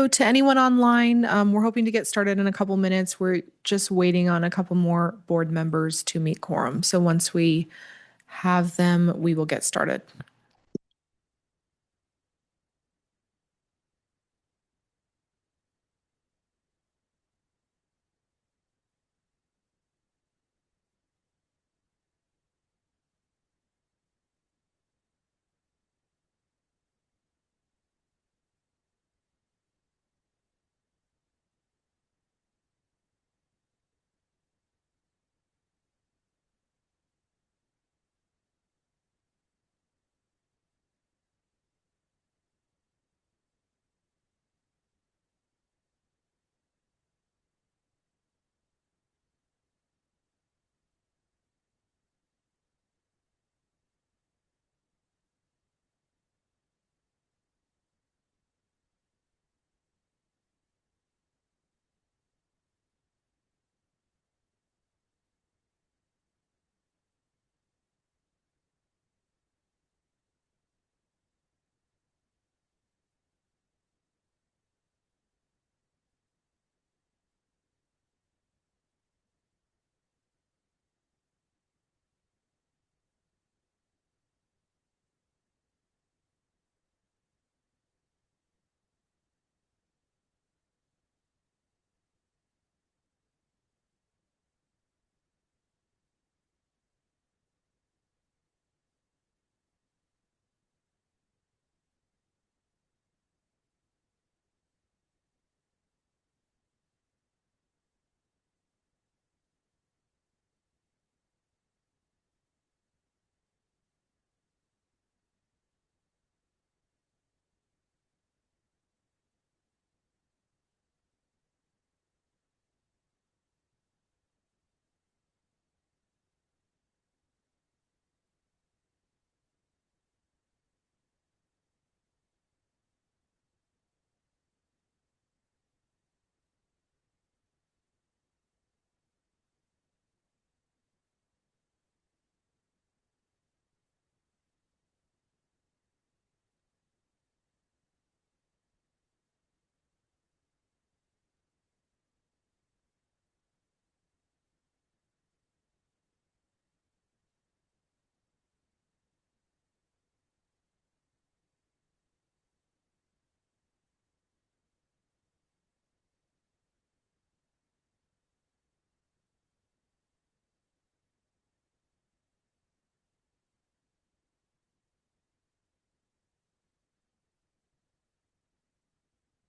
So, to anyone online, we're hoping to get started in a couple minutes. We're just waiting on a couple more board members to meet quorum. So, once we have them, we will get started.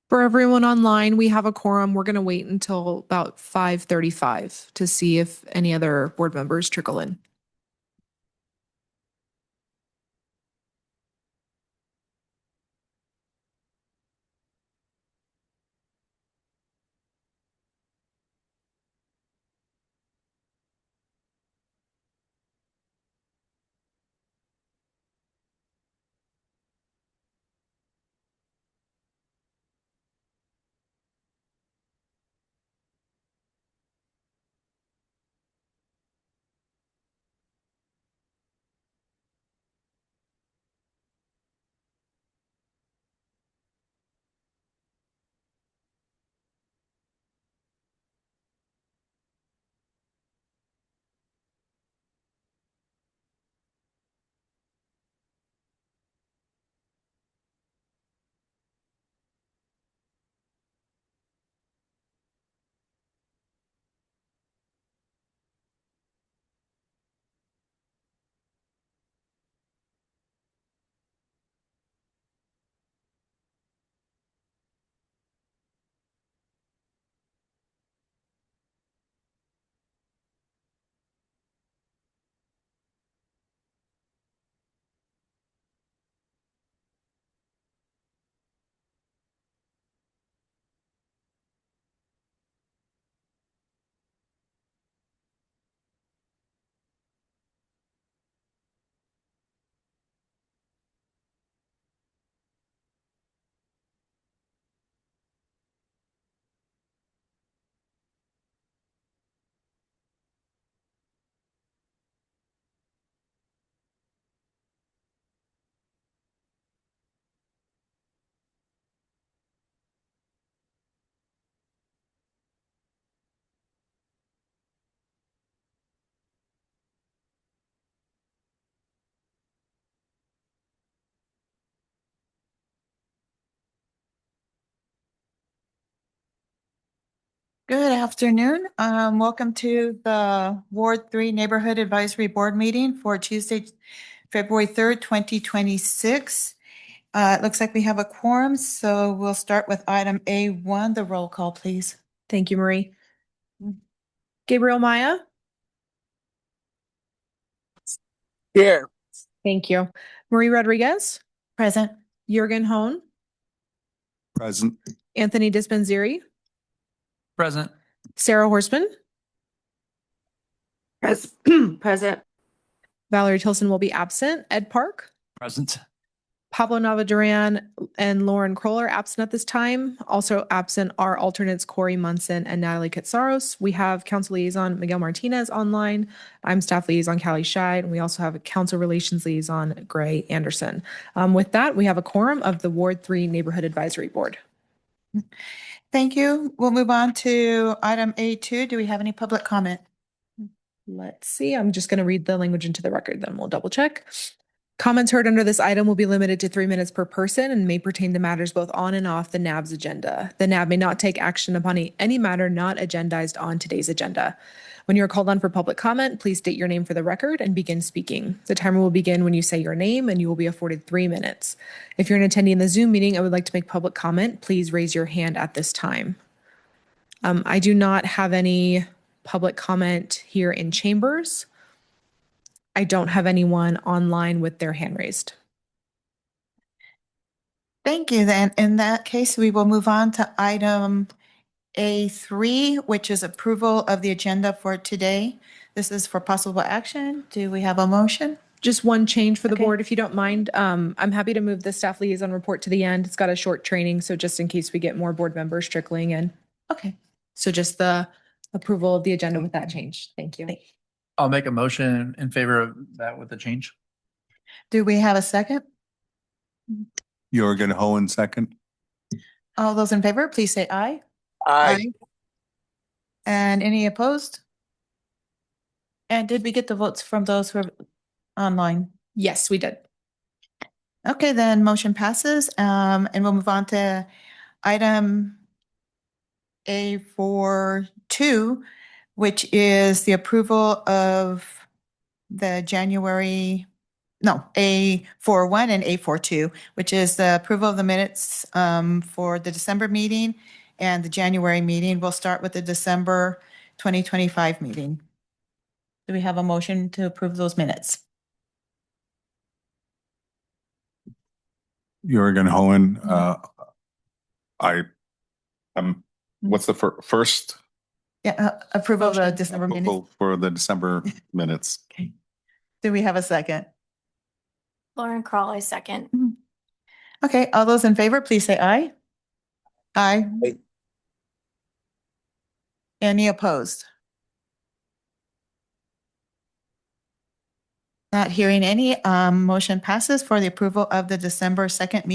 For everyone online, we have a quorum. We're going to wait until about 5:35 to see if any other board members trickle in. Good afternoon. Welcome to the Ward 3 Neighborhood Advisory Board meeting for Tuesday, February 3rd, 2026. It looks like we have a quorum, so we'll start with item A1, the roll call, please. Thank you, Marie. Gabriel Maya? Here. Thank you. Marie Rodriguez? Present. Jürgen Hone? Present. Anthony Dispenseri? Present. Sarah Horseman? Present. Valerie Tilson will be absent. Ed Park? Present. Pablo Nava-Duran and Lauren Kroll are absent at this time. Also absent are alternates Corey Munson and Natalie Katsaros. We have Council Liaison Miguel Martinez online. I'm Staff Liaison Callie Scheid, and we also have a Council Relations Liaison Gray Anderson. With that, we have a quorum of the Ward 3 Neighborhood Advisory Board. Thank you. We'll move on to item A2. Do we have any public comment? Let's see. I'm just going to read the language into the record, then we'll double check. Comments heard under this item will be limited to 3 minutes per person and may pertain to matters both on and off the NAB's agenda. The NAB may not take action upon any matter not agendized on today's agenda. When you are called on for public comment, please state your name for the record and begin speaking. The timer will begin when you say your name, and you will be afforded 3 minutes. If you're an attendee in the Zoom meeting and would like to make public comment, please raise your hand at this time. I do not have any public comment here in chambers. I don't have anyone online with their hand raised. Thank you. Then in that case, we will move on to item A3, which is approval of the agenda for today. This is for possible action. Do we have a motion? Just one change for the Okay. board, if you don't mind. I'm happy to move the staff liaison report to the end. It's got a short training, so just in case we get more board members trickling in. Okay. So just the approval of the agenda with that change. Thank you. I'll make a motion in favor of that with the change. Do we have a second? Jürgen Hohen, second. All those in favor, please say aye. Aye. And any opposed? And did we get the votes from those who are online? Yes, we did. Okay, then motion passes. And we'll move on to item A42, which is the approval of the A41 and A42, which is the approval of the minutes for the December meeting and the January meeting. We'll start with the December 2025 meeting. Do we have a motion to approve those minutes? Jürgen Hohen, what's the first? Yeah, approval of the December minutes. Approval for the December minutes. Okay. Do we have a second? Lauren Kroll, I second. Okay, all those in favor, please say aye. Aye. Aye. Any opposed? Not hearing any, motion passes for the approval of the December 2nd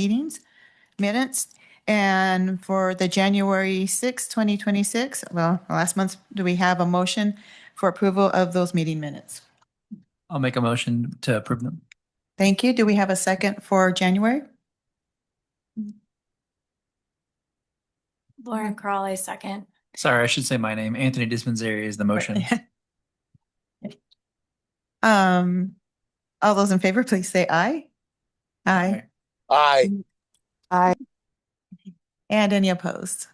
minutes. And for the January 6th, 2026, well, last month, do we have a motion for approval of those meeting minutes? I'll make a motion to approve them. Thank you. Do we have a second for January? Lauren Kroll, I second. Sorry, I should say my name. Anthony Dispenseri is the motion. All those in favor, please say aye. Aye. Aye. Aye. And any opposed?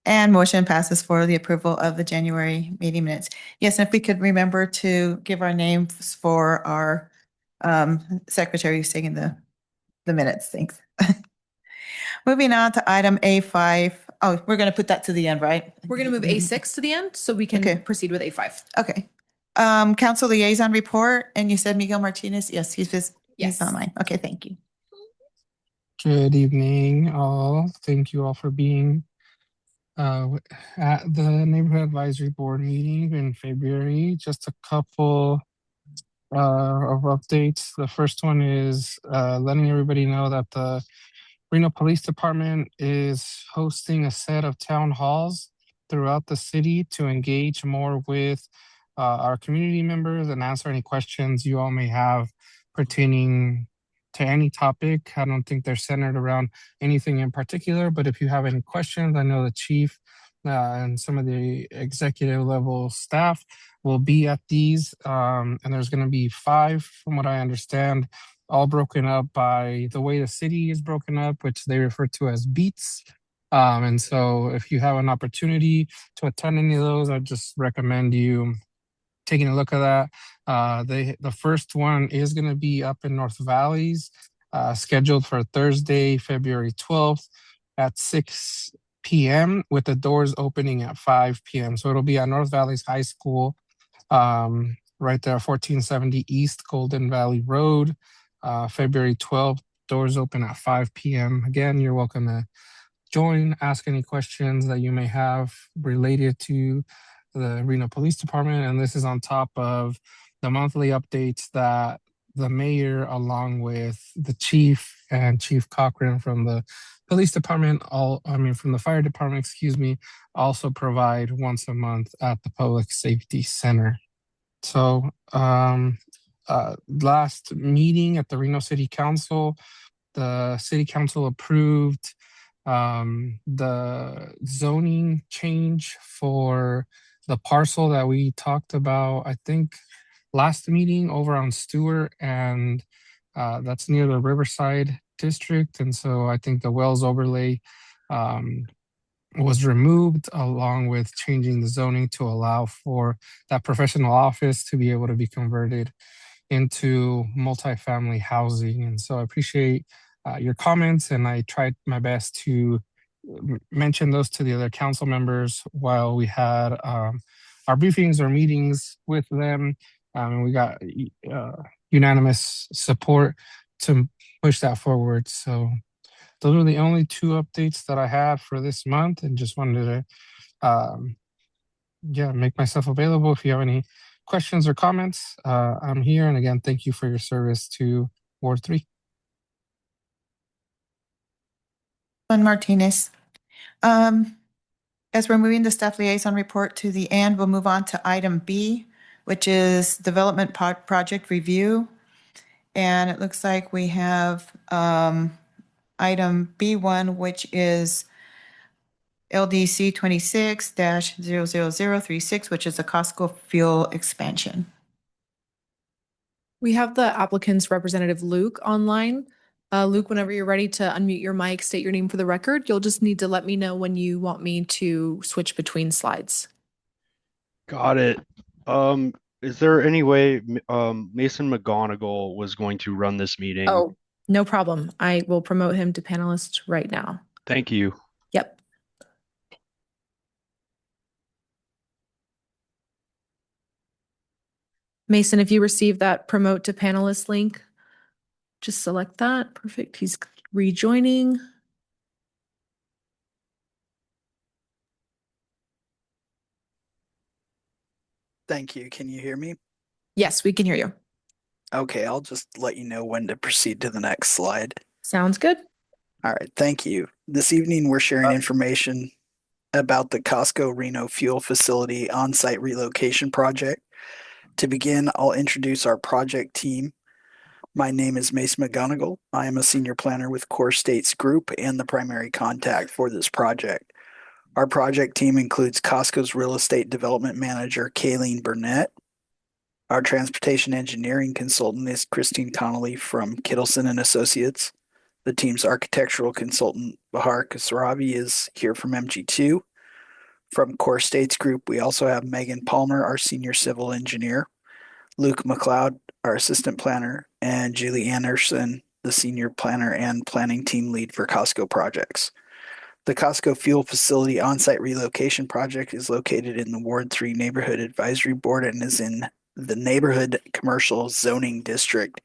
And motion passes for the approval of the January meeting minutes. Yes, and if we could remember to give our names for our secretary who's taking the minutes. Thanks. Moving on to item A5. Oh, we're going to put that to the end, right? We're going to move A6 to the end so we can Okay. proceed with A5. Okay. Council liaison report, and you said Miguel Martinez. Yes, he's Yes. online. Okay, thank you. Good evening, all. Thank you all for being at the Neighborhood Advisory Board meeting in February. Just a couple of updates. The first one is letting everybody know that the Reno Police Department is hosting a set of town halls throughout the city to engage more with our community members and answer any questions you all may have pertaining to any topic. I don't think they're centered around anything in particular, but if you have any questions, I know the chief and some of the executive level staff will be at these. And there's going to be 5, from what I understand, all broken up by the way the city is broken up, which they refer to as beats. And so if you have an opportunity to attend any of those, I just recommend you taking a look at that. The first one is going to be up in North Valleys, scheduled for Thursday, February 12th at 6 p.m. with the doors opening at 5 p.m. So it'll be at North Valleys High School, right there, 1470 East Golden Valley Road, February 12th. Doors open at 5 p.m. Again, you're welcome to join, ask any questions that you may have related to the Reno Police Department. And this is on top of the monthly updates that the mayor, along with the chief and Chief Cochran from the police department, from the fire department, excuse me, also provide once a month at the Public Safety Center. So last meeting at the Reno City Council, the city council approved the zoning change for the parcel that we talked about, I think, last meeting over on Stewart, and that's near the Riverside district. And so I think the Wells overlay was removed, along with changing the zoning to allow for that professional office to be able to be converted into multifamily housing. And so I appreciate your comments, and I tried my best to mention those to the other council members while we had our briefings or meetings with them. And we got unanimous support to push that forward. So those are the only 2 updates that I have for this month, and just wanted to make myself available. If you have any questions or comments, I'm here. And again, thank you for your service to Ward 3. Glenn Martinez. As we're moving the staff liaison report to the end, we'll move on to item B, which is development project review. And it looks like we have item B1, which is LDC 26-00036, which is a Costco fuel expansion. We have the applicant's representative, Luke, online. Luke, whenever you're ready to unmute your mic, state your name for the record. You'll just need to let me know when you want me to switch between slides. Got it. Is there any way Mason McGonigal was going to run this meeting? Oh, no problem. I will promote him to panelist right now. Thank you. Yep. Mason, if you receive that promote to panelist link, just select that. Perfect. He's rejoining. Thank you. Can you hear me? Yes, we can hear you. Okay, I'll just let you know when to proceed to the next slide. Sounds good. All right, thank you. This evening, we're sharing information about the Costco Reno Fuel Facility on-site relocation project. To begin, I'll introduce our project team. My name is Mace McGonigal. I am a senior planner with Core States Group and the primary contact for this project. Our project team includes Costco's real estate development manager, Kayleen Burnett. Our transportation engineering consultant is Christine Connolly from Kittleson and Associates. The team's architectural consultant, Bahar Kasravi, is here from MG2. From Core States Group, we also have Megan Palmer, our senior civil engineer, Luke McLeod, our assistant planner, and Julie Anderson, the senior planner and planning team lead for Costco projects. The Costco Fuel Facility on-site relocation project is located in the Ward 3 Neighborhood Advisory Board and is in the Neighborhood Commercial Zoning District.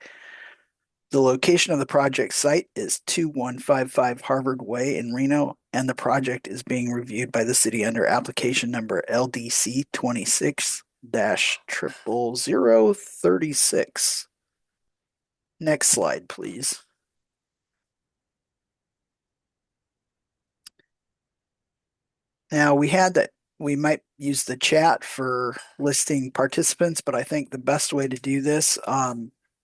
The location of the project site is 2155 Harvard Way in Reno, and the project is being reviewed by the city under application number LDC 26-00036. Next slide, please. Now we might use the chat for listing participants, but I think the best way to do this,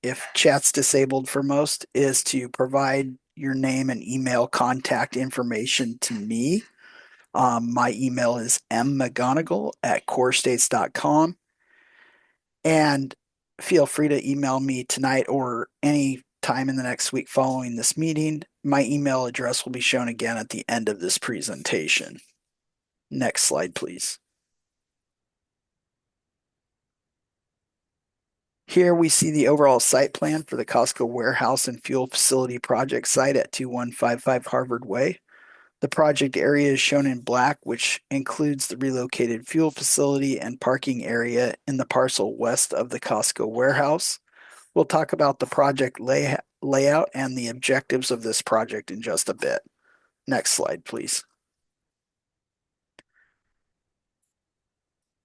if chat's disabled for most, is to provide your name and email contact information to me. My email is mmcgonigal@corestates.com. And feel free to email me tonight or any time in the next week following this meeting. My email address will be shown again at the end of this presentation. Next slide, please. Here we see the overall site plan for the Costco warehouse and fuel facility project site at 2155 Harvard Way. The project area is shown in black, which includes the relocated fuel facility and parking area in the parcel west of the Costco warehouse. We'll talk about the project layout and the objectives of this project in just a bit. Next slide, please.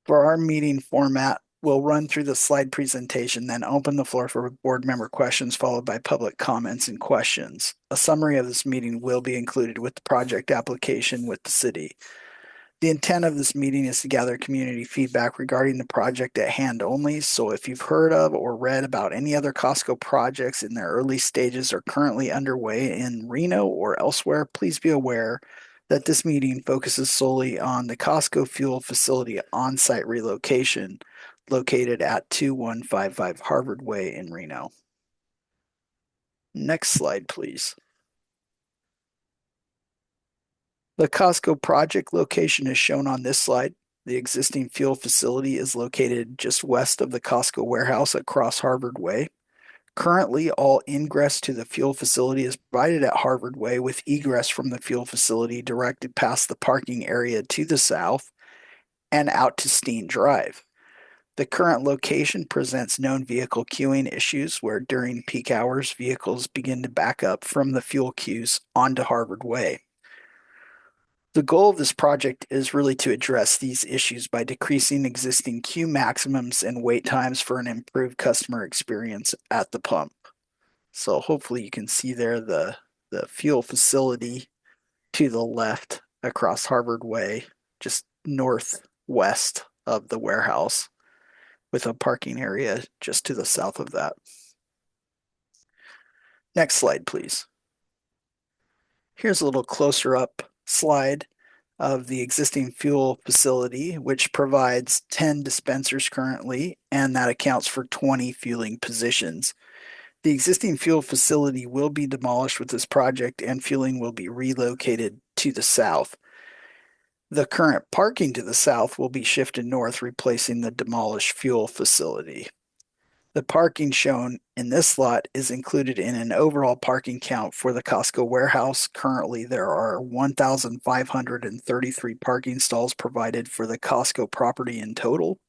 For our meeting format, we'll run through the slide presentation, then open the floor for board member questions, followed by public comments and questions. A summary of this meeting will be included with the project application with the city. The intent of this meeting is to gather community feedback regarding the project at hand only. So if you've heard of or read about any other Costco projects in their early stages or currently underway in Reno or elsewhere, please be aware that this meeting focuses solely on the Costco fuel facility on-site relocation located at 2155 Harvard Way in Reno. Next slide, please. The Costco project location is shown on this slide. The existing fuel facility is located just west of the Costco warehouse across Harvard Way. Currently, all ingress to the fuel facility is provided at Harvard Way, with egress from the fuel facility directed past the parking area to the south and out to Steen Drive. The current location presents known vehicle queuing issues where during peak hours, vehicles begin to back up from the fuel queues onto Harvard Way. The goal of this project is really to address these issues by decreasing existing queue maximums and wait times for an improved customer experience at the pump. So hopefully you can see there the fuel facility to the left across Harvard Way, just northwest of the warehouse, with a parking area just to the south of that. Next slide, please. Here's a little closer up slide of the existing fuel facility, which provides 10 dispensers currently, and that accounts for 20 fueling positions. The existing fuel facility will be demolished with this project, and fueling will be relocated to the south. The current parking to the south will be shifted north, replacing the demolished fuel facility. The parking shown in this lot is included in an overall parking count for the Costco warehouse. Currently, there are 1,533 parking stalls provided for the Costco property in total.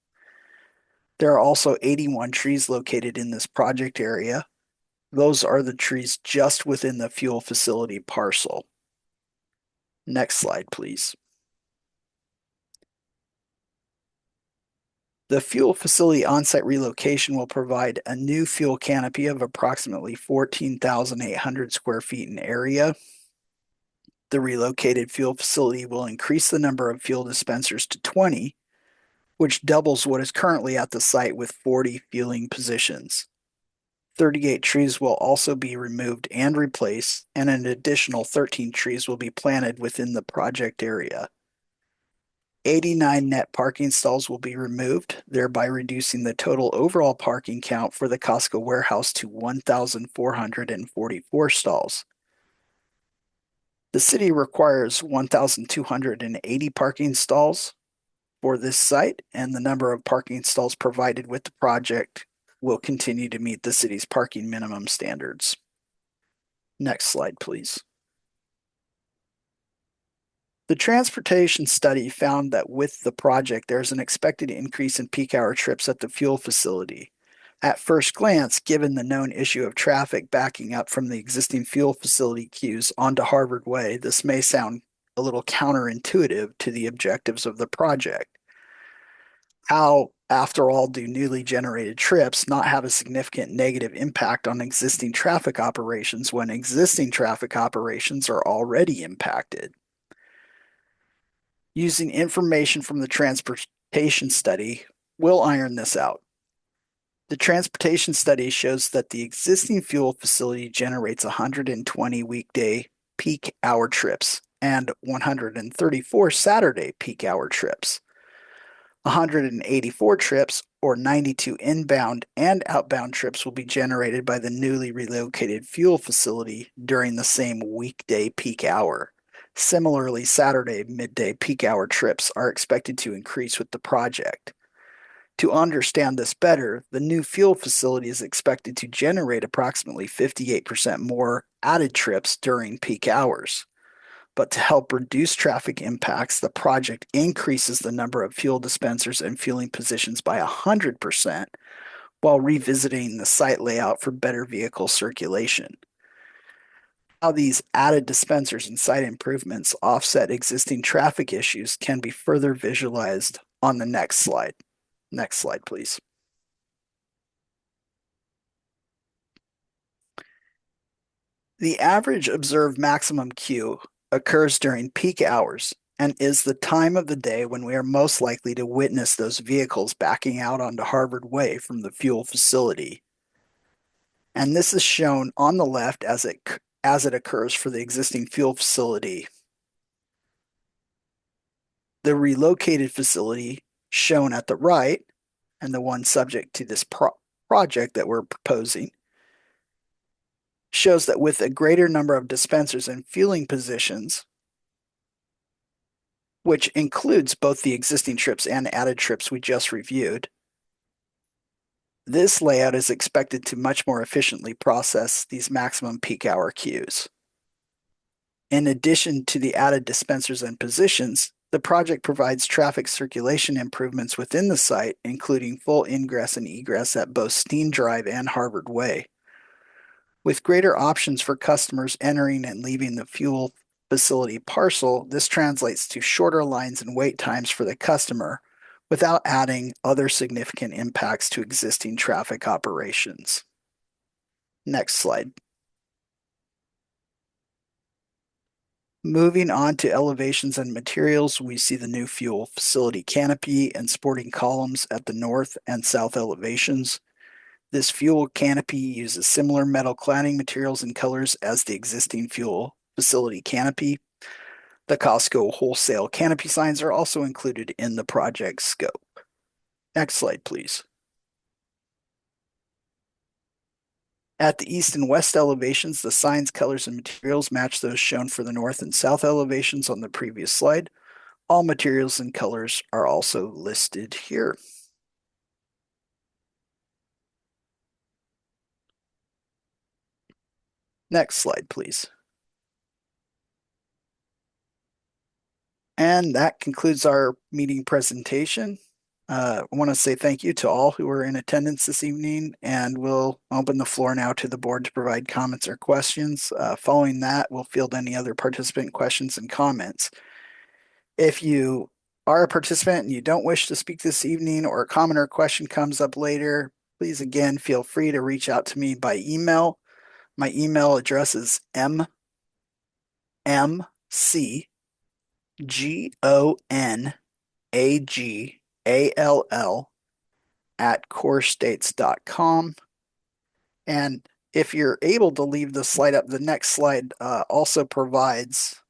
There are also 81 trees located in this project area. Those are the trees just within the fuel facility parcel. Next slide, please. The fuel facility on-site relocation will provide a new fuel canopy of approximately 14,800 square feet in area. The relocated fuel facility will increase the number of fuel dispensers to 20, which doubles what is currently at the site with 40 fueling positions. 38 trees will also be removed and replaced, and an additional 13 trees will be planted within the project area. 89 net parking stalls will be removed, thereby reducing the total overall parking count for the Costco warehouse to 1,444 stalls. The city requires 1,280 parking stalls for this site, and the number of parking stalls provided with the project will continue to meet the city's parking minimum standards. Next slide, please. The transportation study found that with the project, there's an expected increase in peak hour trips at the fuel facility. At first glance, given the known issue of traffic backing up from the existing fuel facility queues onto Harvard Way, this may sound a little counterintuitive to the objectives of the project. How, after all, do newly generated trips not have a significant negative impact on existing traffic operations when existing traffic operations are already impacted? Using information from the transportation study, we'll iron this out. The transportation study shows that the existing fuel facility generates 120 weekday peak hour trips and 134 Saturday peak hour trips. 184 trips, or 92 inbound and outbound trips, will be generated by the newly relocated fuel facility during the same weekday peak hour. Similarly, Saturday midday peak hour trips are expected to increase with the project. To understand this better, the new fuel facility is expected to generate approximately 58% more added trips during peak hours. But to help reduce traffic impacts, the project increases the number of fuel dispensers and fueling positions by 100% while revisiting the site layout for better vehicle circulation. How these added dispensers and site improvements offset existing traffic issues can be further visualized on the next slide. Next slide, please. The average observed maximum queue occurs during peak hours and is the time of the day when we are most likely to witness those vehicles backing out onto Harvard Way from the fuel facility. And this is shown on the left as it occurs for the existing fuel facility. The relocated facility shown at the right, and the one subject to this project that we're proposing, shows that with a greater number of dispensers and fueling positions, which includes both the existing trips and added trips we just reviewed, this layout is expected to much more efficiently process these maximum peak hour queues. In addition to the added dispensers and positions, the project provides traffic circulation improvements within the site, including full ingress and egress at both Steen Drive and Harvard Way. With greater options for customers entering and leaving the fuel facility parcel, this translates to shorter lines and wait times for the customer without adding other significant impacts to existing traffic operations. Next slide. Moving on to elevations and materials, we see the new fuel facility canopy and sporting columns at the north and south elevations. This fuel canopy uses similar metal cladding materials and colors as the existing fuel facility canopy. The Costco wholesale canopy signs are also included in the project scope. Next slide, please. At the east and west elevations, the signs, colors, and materials match those shown for the north and south elevations on the previous slide. All materials and colors are also listed here. Next slide, please. And that concludes our meeting presentation. I want to say thank you to all who were in attendance this evening, and we'll open the floor now to the board to provide comments or questions. Following that, we'll field any other participant questions and comments. If you are a participant and you don't wish to speak this evening, or a comment or question comes up later, please again feel free to reach out to me by email. My email address is mmcgonagall@corestates.com. And if you're able to leave the slide up, the next slide also provides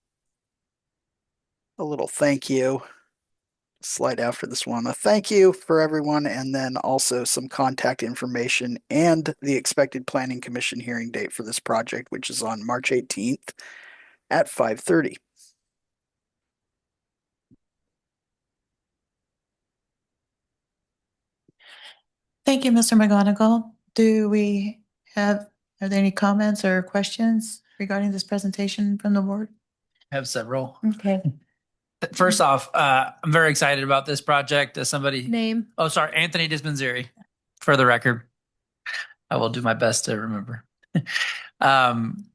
a little thank you slide after this one. A thank you for everyone, and then also some contact information and the expected Planning Commission hearing date for this project, which is on March 18th at 5:30. Thank you, Mr. McGonigal. Are there any comments or questions regarding this presentation from the board? I have several. Okay. First off, I'm very excited about this project. As somebody, Name. oh, sorry, Anthony Dispensary, for the record. I will do my best to remember. I'm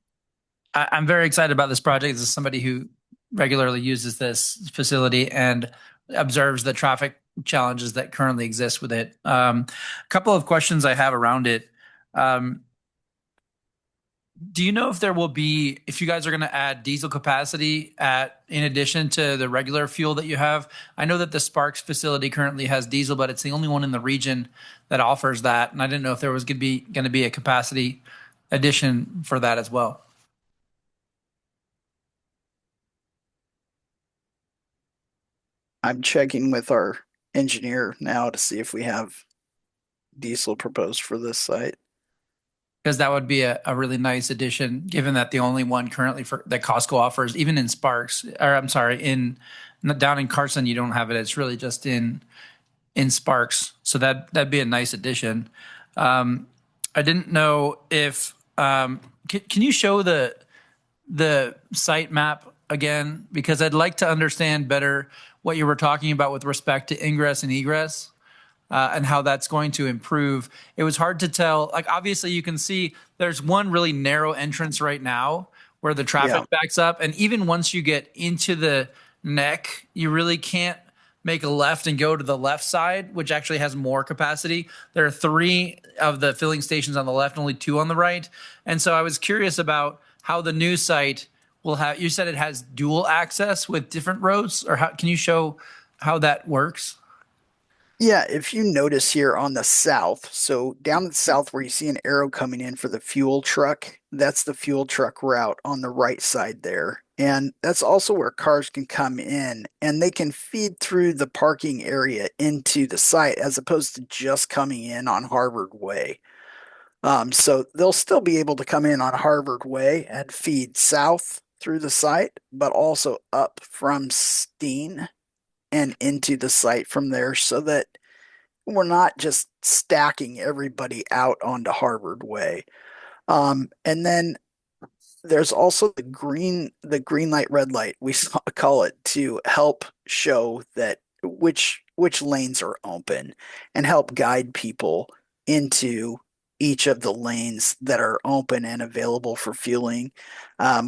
very excited about this project. As somebody who regularly uses this facility and observes the traffic challenges that currently exist with it. A couple of questions I have around it. Do you know if there will be, if you guys are going to add diesel capacity in addition to the regular fuel that you have? I know that the Sparks facility currently has diesel, but it's the only one in the region that offers that. And I didn't know if there was going to be a capacity addition for that as well. I'm checking with our engineer now to see if we have diesel proposed for this site. Because that would be a really nice addition, given that the only one currently that Costco offers, even in Sparks, or I'm sorry, down in Carson, you don't have it. It's really just in Sparks. So that'd be a nice addition. I didn't know if can you show the site map again, because I'd like to understand better what you were talking about with respect to ingress and egress. And how that's going to improve. It was hard to tell. Like, obviously, you can see there's one really narrow entrance right now where the traffic Yeah. backs up. And even once you get into the neck, you really can't make a left and go to the left side, which actually has more capacity. There are 3 of the filling stations on the left, only 2 on the right. And so I was curious about how the new site will have, you said it has dual access with different roads, or how, can you show how that works? Yeah, if you notice here on the south, so down the south where you see an arrow coming in for the fuel truck, that's the fuel truck route on the right side there. And that's also where cars can come in and they can feed through the parking area into the site as opposed to just coming in on Harvard Way. So they'll still be able to come in on Harvard Way and feed south through the site, but also up from Steen and into the site from there so that we're not just stacking everybody out onto Harvard Way. And then there's also the green light, red light, we call it, to help show that which lanes are open and help guide people into each of the lanes that are open and available for fueling.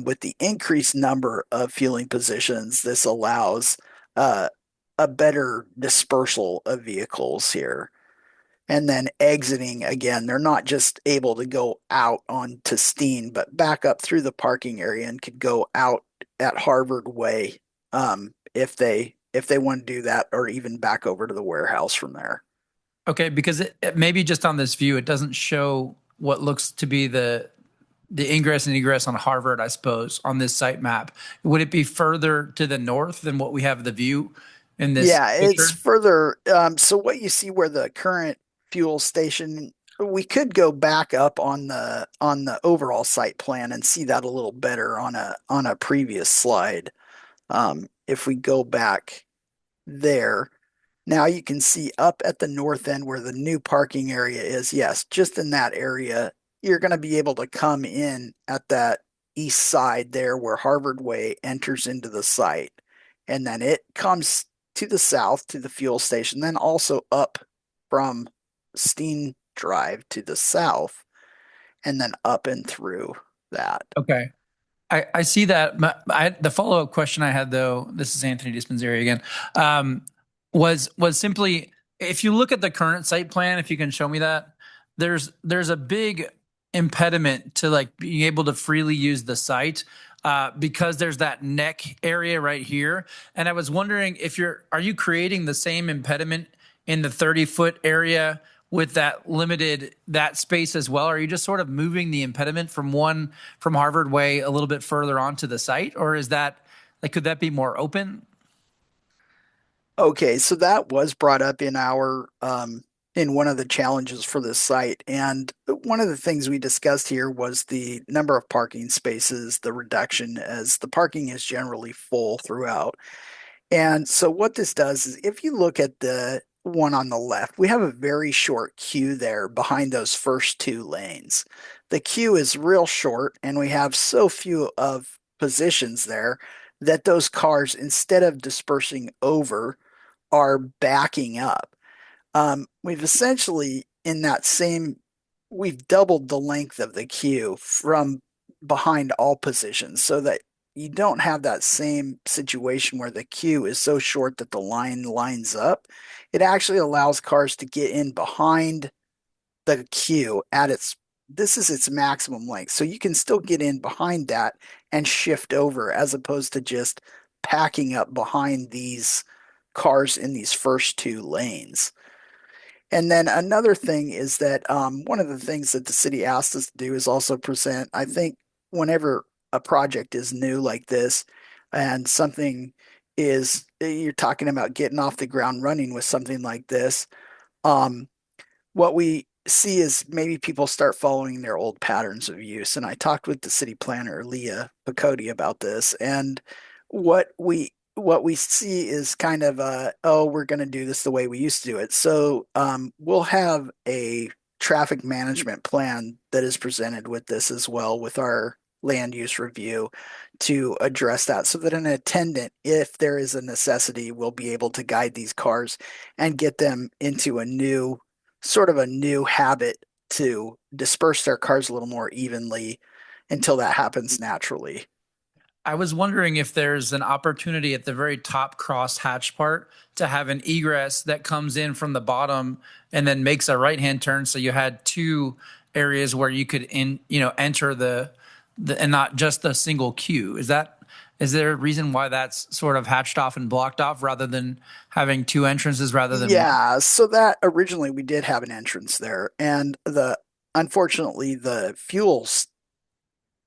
With the increased number of fueling positions, this allows uh, a better dispersal of vehicles here. And then exiting again, they're not just able to go out onto Steen, but back up through the parking area and could go out at Harvard Way if they want to do that, or even back over to the warehouse from there. Okay, because maybe just on this view, it doesn't show what looks to be the ingress and egress on Harvard, I suppose, on this site map. Would it be further to the north than what we have the view in this Yeah, picture? it's further. So what you see where the current fuel station, we could go back up on the overall site plan and see that a little better on a previous slide. If we go back there, now you can see up at the north end where the new parking area is. Yes, just in that area, you're going to be able to come in at that east side there where Harvard Way enters into the site. And then it comes to the south to the fuel station, then also up from Steen Drive to the south, and then up and through that. Okay. I see that. The follow-up question I had, though, this is Anthony Dispensary again, was simply, if you look at the current site plan, if you can show me that, there's a big impediment to like being able to freely use the site because there's that neck area right here. And I was wondering if are you creating the same impediment in the 30-foot area with that space as well? Or are you just sort of moving the impediment from Harvard Way a little bit further onto the site? Or is that like, could that be more open? Okay, so that was brought up in one of the challenges for this site. And one of the things we discussed here was the number of parking spaces, the reduction, as the parking is generally full throughout. And so what this does is if you look at the one on the left, we have a very short queue there behind those first 2 lanes. The queue is real short, and we have so few of positions there that those cars, instead of dispersing over, are backing up. We've essentially, in that same, we've doubled the length of the queue from behind all positions so that you don't have that same situation where the queue is so short that the line lines up. It actually allows cars to get in behind the queue at this is its maximum length. So you can still get in behind that and shift over as opposed to just packing up behind these cars in these first 2 lanes. And then another thing is that one of the things that the city asked us to do is also present, I think, whenever a project is new like this and something is you're talking about getting off the ground running with something like this. Um, what we see is maybe people start following their old patterns of use. And I talked with the city planner, Leah Picotti, about this. And what we see is kind of oh, we're going to do this the way we used to do it. So we'll have a traffic management plan that is presented with this as well with our land use review to address that so that an attendant, if there is a necessity, will be able to guide these cars and get them into a new sort of a new habit to disperse their cars a little more evenly until that happens naturally. I was wondering if there's an opportunity at the very top cross hatch part to have an egress that comes in from the bottom and then makes a right-hand turn. So you had two areas where you could enter the and not just a single queue. Is there a reason why that's sort of hatched off and blocked off rather than having two entrances rather than one? Yeah, so that originally we did have an entrance there, and the unfortunately the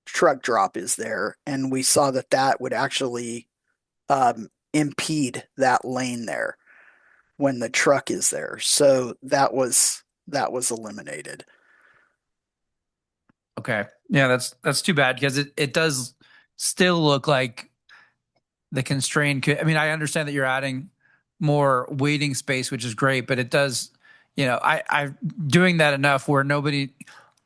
truck drop is there, and we saw that that would actually impede that lane there when the truck is there. So that was eliminated. Okay. Yeah, that's too bad because it does still look like the constraint could, I mean, I understand that you're adding more waiting space, which is great, but it does, I'm doing that enough where nobody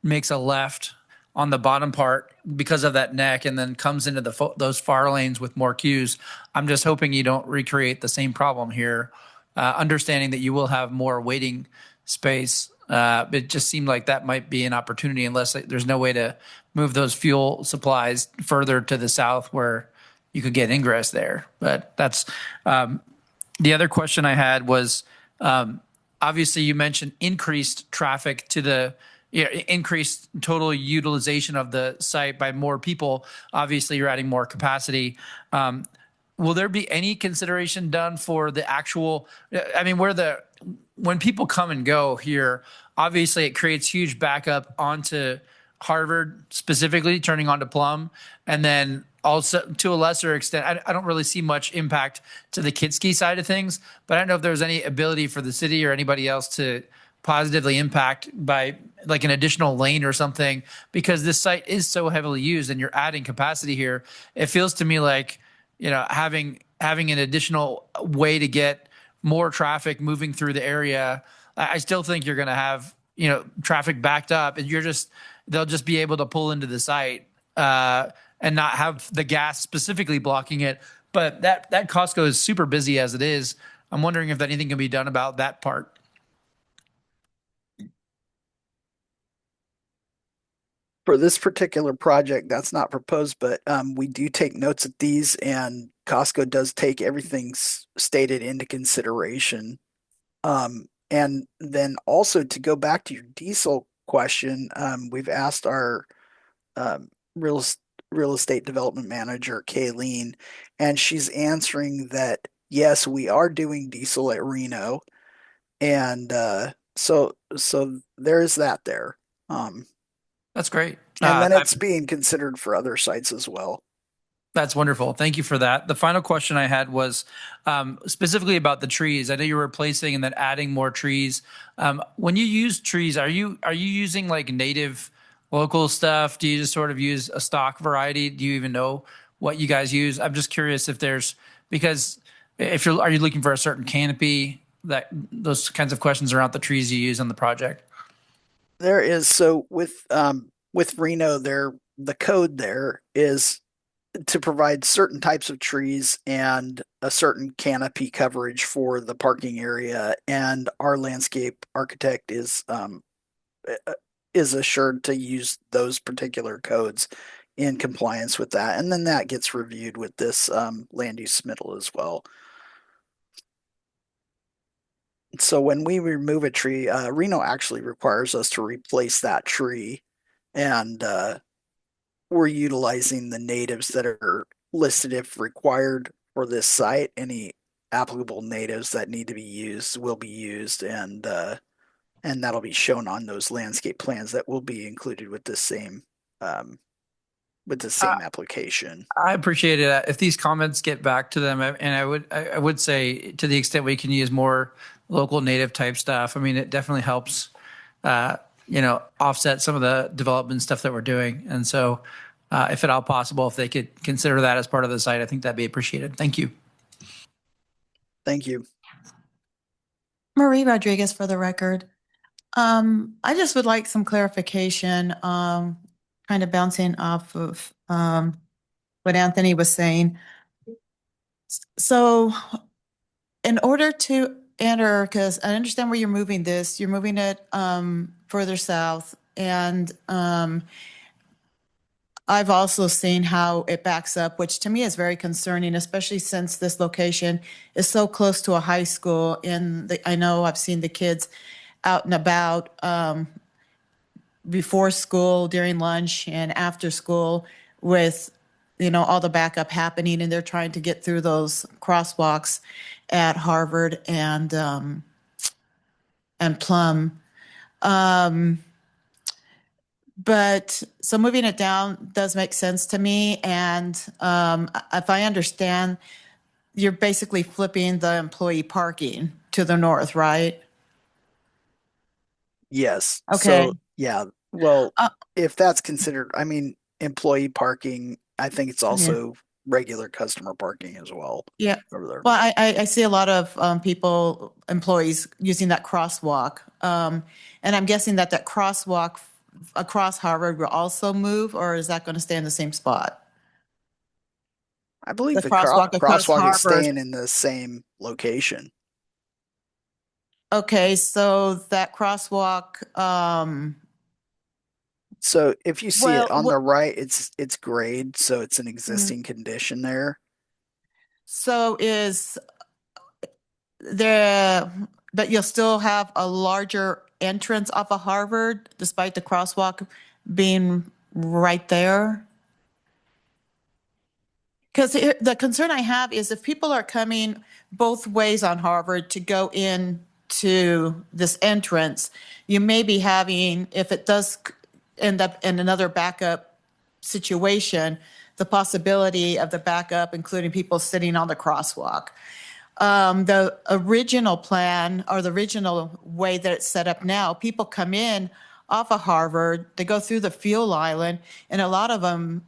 makes a left on the bottom part because of that neck and then comes into those far lanes with more queues. I'm just hoping you don't recreate the same problem here, understanding that you will have more waiting space. It just seemed like that might be an opportunity unless there's no way to move those fuel supplies further to the south where you could get ingress there. But that's the other question I had was obviously you mentioned increased traffic to the increased total utilization of the site by more people. Obviously, you're adding more capacity. Will there be any consideration done for the actual? I mean, when people come and go here, obviously it creates huge backup onto Harvard specifically, turning onto Plum, and then also to a lesser extent, I don't really see much impact to the Kitski side of things, but I don't know if there's any ability for the city or anybody else to positively impact by like an additional lane or something, because this site is so heavily used and you're adding capacity here. It feels to me like, having an additional way to get more traffic moving through the area. I still think you're going to have, traffic backed up and they'll just be able to pull into the site, and not have the gas specifically blocking it. But that Costco is super busy as it is. I'm wondering if anything can be done about that part. For this particular project, that's not proposed, but we do take notes of these, and Costco does take everything stated into consideration. And then also to go back to your diesel question, we've asked our um, real real estate development manager, Kayleen, and she's answering that yes, we are doing diesel at Reno, and so there is that there. Um, That's great. and then it's being considered for other sites as well. That's wonderful. Thank you for that. The final question I had was specifically about the trees. I know you're replacing and then adding more trees. When you use trees, are you using like native local stuff? Do you just sort of use a stock variety? Do you even know what you guys use? I'm just curious if there's, because are you looking for a certain canopy, that those kinds of questions around the trees you use on the project? There is so with Reno, there the code there is to provide certain types of trees and a certain canopy coverage for the parking area. And our landscape architect is assured to use those particular codes in compliance with that. And then that gets reviewed with this land use submittal as well. So when we remove a tree, Reno actually requires us to replace that tree, and we're utilizing the natives that are listed if required for this site. Any applicable natives that need to be used will be used, and that'll be shown on those landscape plans that will be included with this same um, with the same application. I appreciate it. If these comments get back to them, and I would say to the extent we can use more local native type stuff, I mean, it definitely helps, offset some of the development stuff that we're doing. And so if at all possible, if they could consider that as part of the site, I think that'd be appreciated. Thank you. Thank you. Marie Rodriguez for the record. I just would like some clarification, kind of bouncing off of what Anthony was saying. So in order to enter, because I understand where you're moving this, you're moving it further south. And I've also seen how it backs up, which to me is very concerning, especially since this location is so close to a high school. And I know I've seen the kids out and about before school, during lunch, and after school with, all the backup happening, and they're trying to get through those crosswalks at Harvard and Plum. But so moving it down does make sense to me. And if I understand, you're basically flipping the employee parking to the north, right? Yes. Okay. So, yeah. Well, Uh, if that's considered, I mean, employee parking, I think it's Yeah. also regular customer parking as well Yeah. over there. Well, I see a lot of employees using that crosswalk. And I'm guessing that crosswalk across Harvard will also move, or is that going to stay in the same spot? I believe The the crosswalk across crosswalk is Harvard. staying in the same location. Okay, so that crosswalk, So if you see it well, on the right, it's grade, so it's an existing condition there. so is there, but you'll still have a larger entrance off of Harvard despite the crosswalk being right there? Because the concern I have is if people are coming both ways on Harvard to go in to this entrance, you may be having, if it does end up in another backup situation, the possibility of the backup, including people sitting on the crosswalk. The original plan, or the original way that it's set up now, people come in off of Harvard, they go through the fuel island, and a lot of them,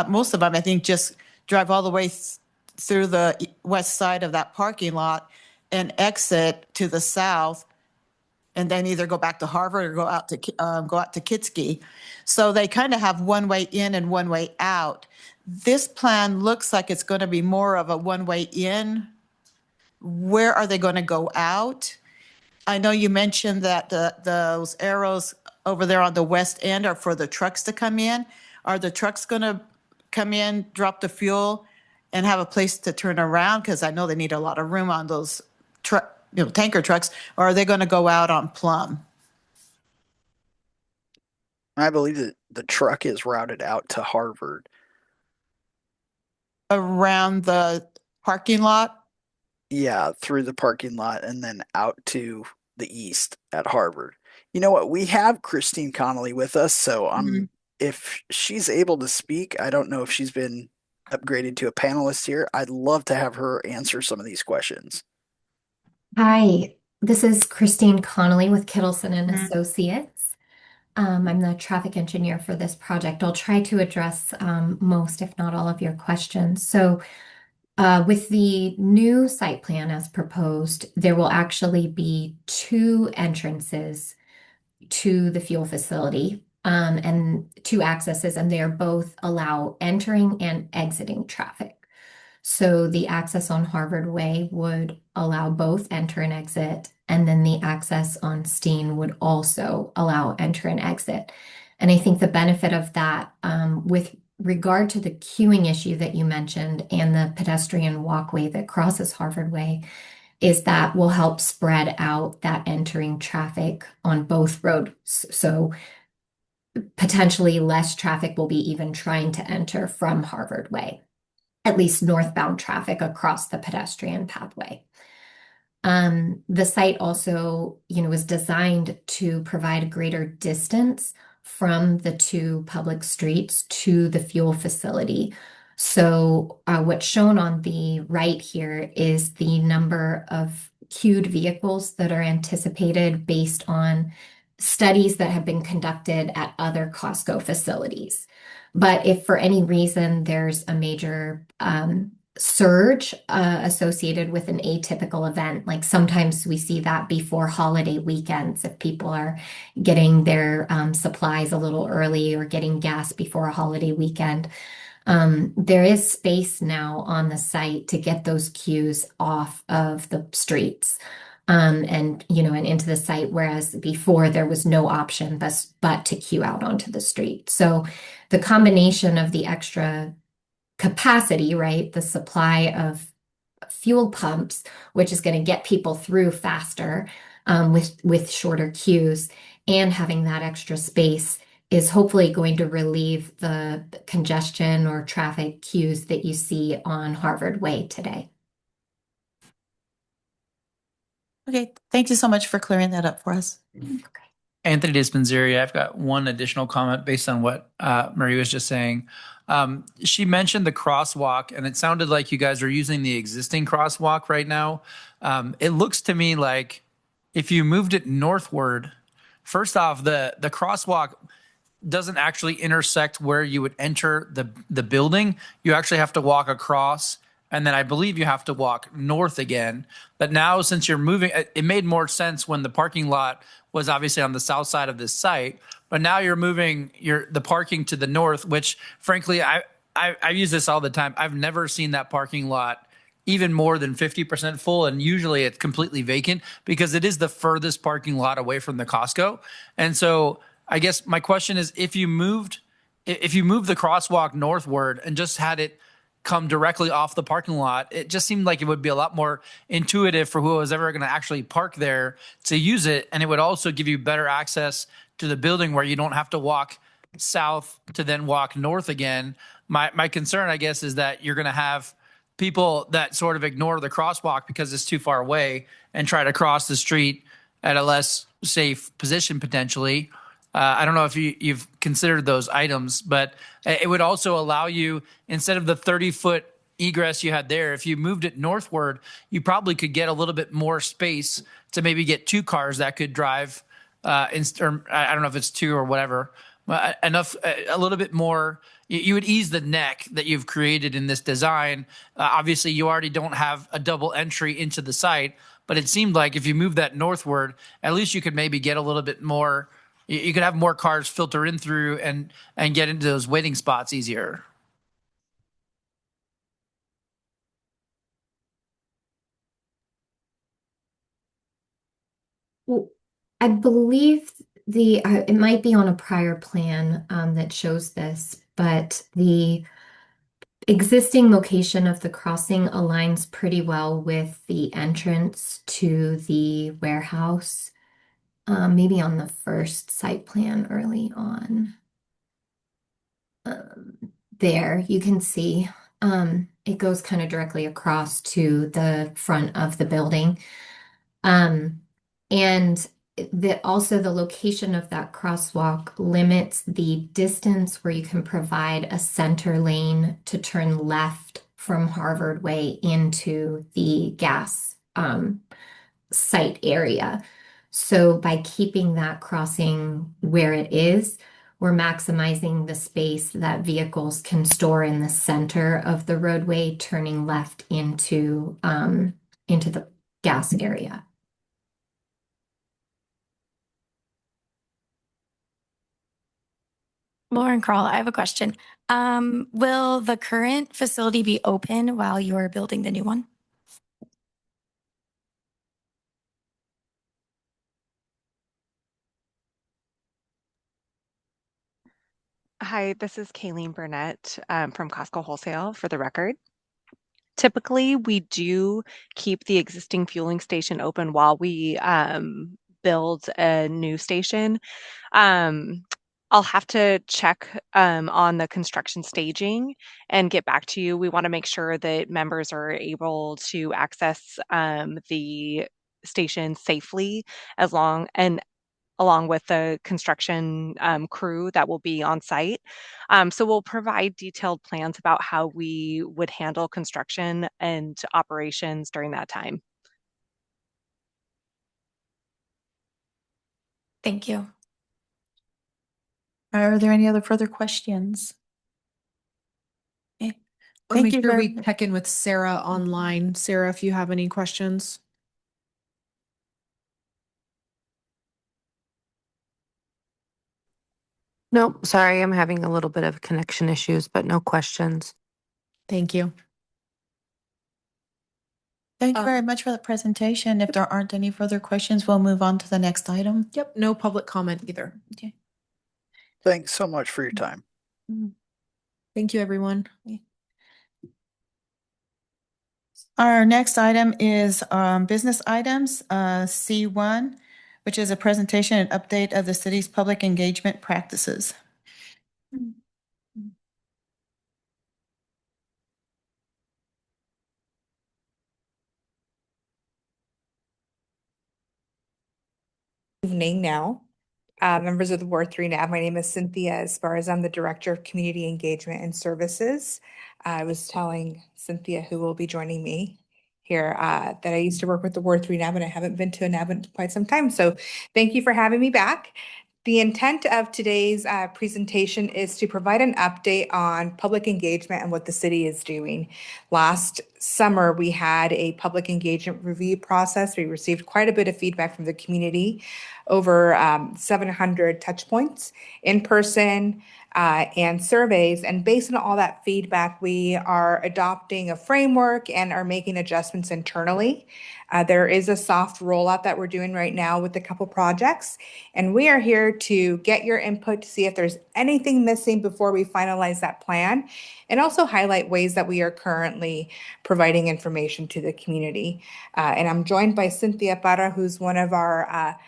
most of them, I think, just drive all the way through the west side of that parking lot and exit to the south, and then either go back to Harvard or go out to Kitski. So they kind of have one way in and one way out. This plan looks like it's going to be more of a one way in. Where are they going to go out? I know you mentioned that those arrows over there on the west end are for the trucks to come in. Are the trucks going to come in, drop the fuel, and have a place to turn around? Because I know they need a lot of room on those tanker trucks. Or are they going to go out on Plum? I believe that the truck is routed out to Harvard. Around the parking lot? Yeah, through the parking lot and then out to the east at Harvard. You know what? We have Christine Connolly with us, so if she's able to speak, I don't know if she's been upgraded to a panelist here. I'd love to have her answer some of these questions. Hi, this is Christine Connolly with Kittleson and Associates. I'm the traffic engineer for this project. I'll try to address most, if not all, of your questions. So, with the new site plan as proposed, there will actually be two entrances to the fuel facility, and two accesses, and they are both allow entering and exiting traffic. So the access on Harvard Way would allow both enter and exit, and then the access on Steen would also allow enter and exit. And I think the benefit of that, with regard to the queuing issue that you mentioned and the pedestrian walkway that crosses Harvard Way, is that will help spread out that entering traffic on both roads. So potentially less traffic will be even trying to enter from Harvard Way, at least northbound traffic across the pedestrian pathway. The site also, is designed to provide a greater distance from the two public streets to the fuel facility. So what's shown on the right here is the number of queued vehicles that are anticipated based on studies that have been conducted at other Costco facilities. But if for any reason there's a major surge associated with an atypical event, like sometimes we see that before holiday weekends, if people are getting their supplies a little early or getting gas before a holiday weekend. There is space now on the site to get those queues off of the streets. And into the site, whereas before there was no option but to queue out onto the street. So the combination of the extra capacity, right, the supply of fuel pumps, which is going to get people through faster with shorter queues, and having that extra space is hopefully going to relieve the congestion or traffic queues that you see on Harvard Way today. Okay, thank you so much for clearing that up for us. Anthony Dispenseri, I've got one additional comment based on what Marie was just saying. She mentioned the crosswalk, and it sounded like you guys are using the existing crosswalk right now. It looks to me like if you moved it northward, first off, the crosswalk doesn't actually intersect where you would enter the building. You actually have to walk across, and then I believe you have to walk north again. But now, since you're moving, it made more sense when the parking lot was obviously on the south side of this site. But now you're moving the parking to the north, which frankly, I use this all the time. I've never seen that parking lot even more than 50% full, and usually it's completely vacant because it is the furthest parking lot away from the Costco. And so I guess my question is, if you moved the crosswalk northward and just had it come directly off the parking lot, it just seemed like it would be a lot more intuitive for who was ever going to actually park there to use it. And it would also give you better access to the building where you don't have to walk south to then walk north again. My concern, I guess, is that you're going to have people that sort of ignore the crosswalk because it's too far away and try to cross the street at a less safe position potentially. I don't know if you've considered those items, but it would also allow you, instead of the 30-foot egress you had there, if you moved it northward, you probably could get a little bit more space to maybe get two cars that could drive, or I don't know if it's two or whatever, but enough, a little bit more. You would ease the neck that you've created in this design. Obviously, you already don't have a double entry into the site, but it seemed like if you move that northward, at least you could maybe get a little bit more. You could have more cars filter in through and get into those waiting spots easier. Well, I believe it might be on a prior plan that shows this, but the existing location of the crossing aligns pretty well with the entrance to the warehouse. Maybe on the first site plan early on. There you can see it goes kind of directly across to the front of the building. And also the location of that crosswalk limits the distance where you can provide a center lane to turn left from Harvard Way into the gas site area. So by keeping that crossing where it is, we're maximizing the space that vehicles can store in the center of the roadway, turning left into the gas area. Lauren Kroll, I have a question. Will the current facility be open while you're building the new one? Hi, this is Kayleen Burnett from Costco Wholesale, for the record. Typically, we do keep the existing fueling station open while we build a new station. Um, I'll have to check on the construction staging and get back to you. We want to make sure that members are able to access the station safely, as long and along with the construction crew that will be on site. So we'll provide detailed plans about how we would handle construction and operations during that time. Thank you. Are there any other further questions? Okay. Or Thank make you sure very we much. check in with Sarah online. Sarah, if you have any questions. Nope, sorry, I'm having a little bit of connection issues, but no questions. Thank you. Thank you very much for the presentation. If there aren't any further questions, we'll move on to the next item. Yep, no public comment either. Okay. Thanks so much for your time. Thank you, everyone. Our next item is business items, C1, which is a presentation and update of the city's public engagement practices. Evening now. Members of the Ward 3 NAB, my name is Cynthia Esparza. I'm the Director of Community Engagement and Services. I was telling Cynthia, who will be joining me here, that I used to work with the Ward 3 NAB and I haven't been to a NAB in quite some time. So thank you for having me back. The intent of today's presentation is to provide an update on public engagement and what the city is doing. Last summer, we had a public engagement review process. We received quite a bit of feedback from the community, over 700 touch points in person and surveys. And based on all that feedback, we are adopting a framework and are making adjustments internally. There is a soft rollout that we're doing right now with a couple projects, and we are here to get your input to see if there's anything missing before we finalize that plan, and also highlight ways that we are currently providing information to the community. And I'm joined by Cynthia Parra, who's one of our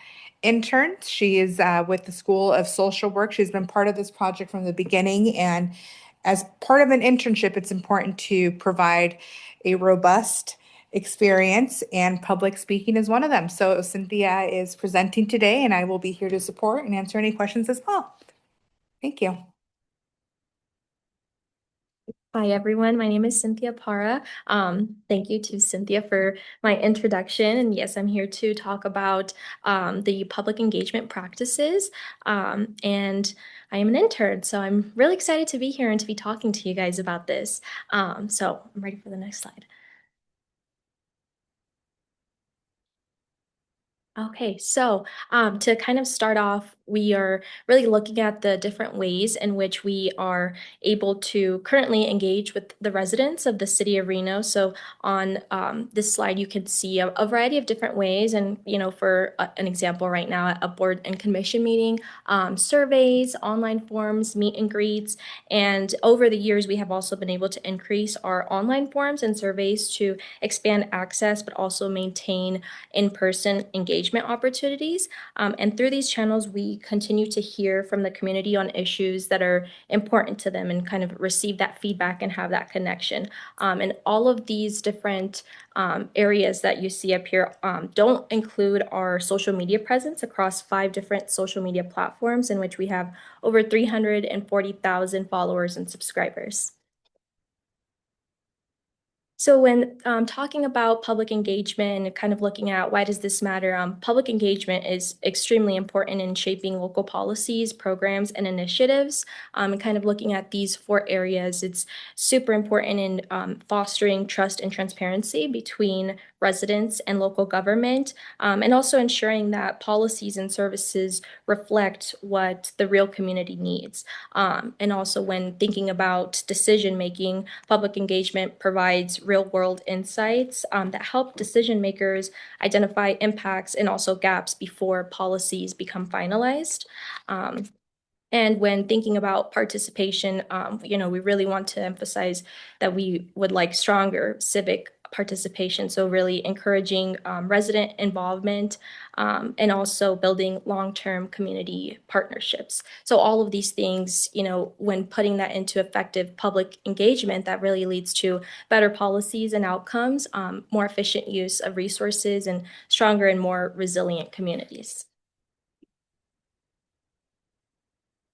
interns. She is with the School of Social Work. She's been part of this project from the beginning, and as part of an internship, it's important to provide a robust experience, and public speaking is one of them. So Cynthia is presenting today, and I will be here to support and answer any questions as well. Thank you. Hi, everyone. My name is Cynthia Parra. Thank you to Cynthia for my introduction. And yes, I'm here to talk about the public engagement practices. And I am an intern, so I'm really excited to be here and to be talking to you guys about this. So I'm ready for the next slide. Okay, so to kind of start off, we are really looking at the different ways in which we are able to currently engage with the residents of the city of Reno. So on this slide, you can see a variety of different ways. And, you know, for an example right now, at a board and commission meeting, surveys, online forms, meet and greets. And over the years, we have also been able to increase our online forms and surveys to expand access, but also maintain in-person engagement opportunities. And through these channels, we continue to hear from the community on issues that are important to them and kind of receive that feedback and have that connection. And all of these different areas that you see up here don't include our social media presence across 5 different social media platforms in which we have over 340,000 followers and subscribers. So when talking about public engagement and kind of looking at why does this matter, public engagement is extremely important in shaping local policies, programs, and initiatives. And kind of looking at these 4 areas, it's super important in fostering trust and transparency between residents and local government, and also ensuring that policies and services reflect what the real community needs. And also when thinking about decision making, public engagement provides real world insights that help decision makers identify impacts and also gaps before policies become finalized. And when thinking about participation, you know, we really want to emphasize that we would like stronger civic participation. So really encouraging resident involvement and also building long-term community partnerships. So all of these things, you know, when putting that into effective public engagement, that really leads to better policies and outcomes, more efficient use of resources, and stronger and more resilient communities.